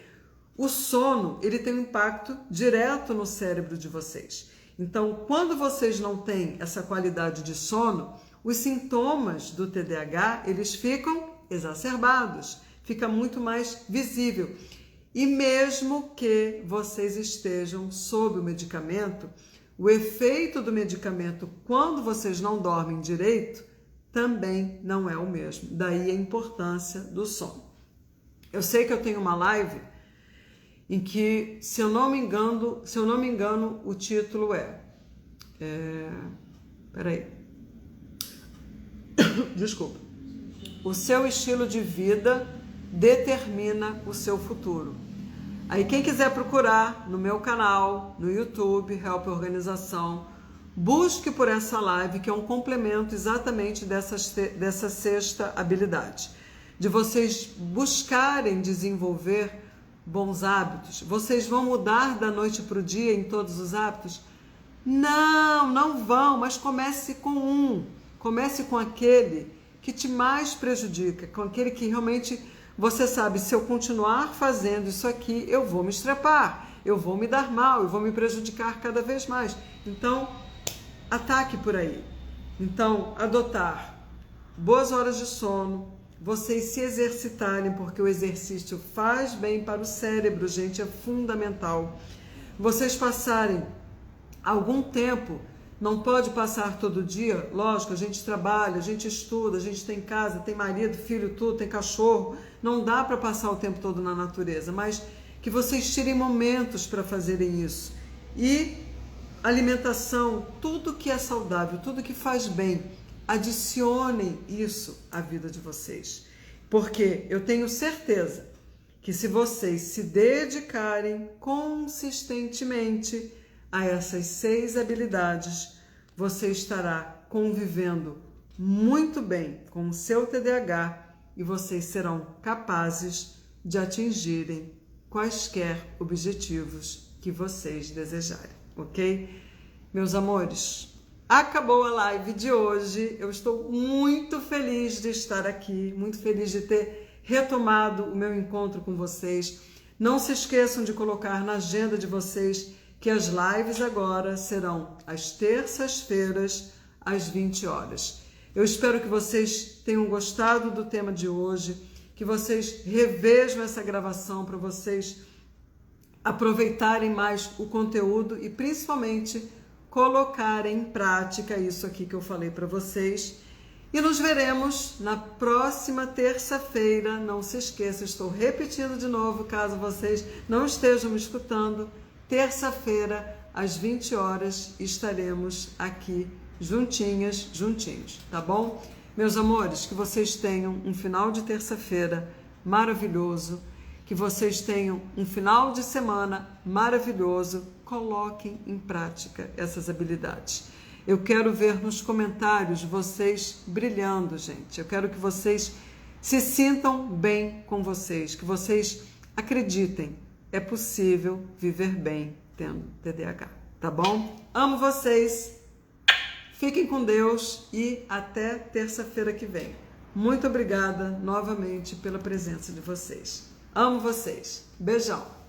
O sono, ele tem um impacto direto no cérebro de vocês. Então, quando vocês não têm essa qualidade de sono, os sintomas do TDAH, eles ficam exacerbados, fica muito mais visível. E mesmo que vocês estejam sob o medicamento, o efeito do medicamento, quando vocês não dormem direito, também não é o mesmo. Daí a importância do sono. Eu sei que eu tenho uma live em que, se eu não me engano, o título peraí. Desculpa. O seu estilo de vida determina o seu futuro. Aí quem quiser procurar no meu canal, no YouTube, Help Organização, busque por essa live, que é um complemento exatamente dessa sexta habilidade. De vocês buscarem desenvolver bons hábitos. Vocês vão mudar da noite para o dia em todos os hábitos? Não vão, mas comece com um. Comece com aquele que te mais prejudica, com aquele que realmente você sabe, se eu continuar fazendo isso aqui, eu vou me estrepar, eu vou me dar mal, eu vou me prejudicar cada vez mais. Então, ataque por aí. Então, adotar boas horas de sono, vocês se exercitarem, porque o exercício faz bem para o cérebro, gente, é fundamental. Vocês passarem algum tempo não pode passar todo dia, lógico, a gente trabalha, a gente estuda, a gente tem casa, tem marido, filho, tudo, tem cachorro, não dá para passar o tempo todo na natureza, mas que vocês tirem momentos para fazerem isso. E alimentação, tudo que é saudável, tudo que faz bem, adicionem isso à vida de vocês, porque eu tenho certeza que se vocês se dedicarem consistentemente a essas 6 habilidades, você estará convivendo muito bem com o seu TDAH e vocês serão capazes de atingirem quaisquer objetivos que vocês desejarem, ok? Meus amores, acabou a live de hoje. Eu estou muito feliz de estar aqui, muito feliz de ter retomado o meu encontro com vocês. Não se esqueçam de colocar na agenda de vocês que as lives agora serão às terças-feiras, às 20 horas. Eu espero que vocês tenham gostado do tema de hoje, que vocês revejam essa gravação para vocês aproveitarem mais o conteúdo e principalmente colocarem em prática isso aqui que eu falei para vocês. E nos veremos na próxima terça-feira. Não se esqueça, estou repetindo de novo, caso vocês não estejam me escutando. Terça-feira, às 20 horas, estaremos aqui juntinhos, tá bom? Meus amores, que vocês tenham um final de terça-feira maravilhoso, que vocês tenham um final de semana maravilhoso. Coloquem em prática essas habilidades. Eu quero ver nos comentários vocês brilhando, gente. Eu quero que vocês se sintam bem com vocês, que vocês acreditem. É possível viver bem tendo TDAH, tá bom? Amo vocês, fiquem com Deus e até terça-feira que vem. Muito obrigada novamente pela presença de vocês. Amo vocês. Beijão.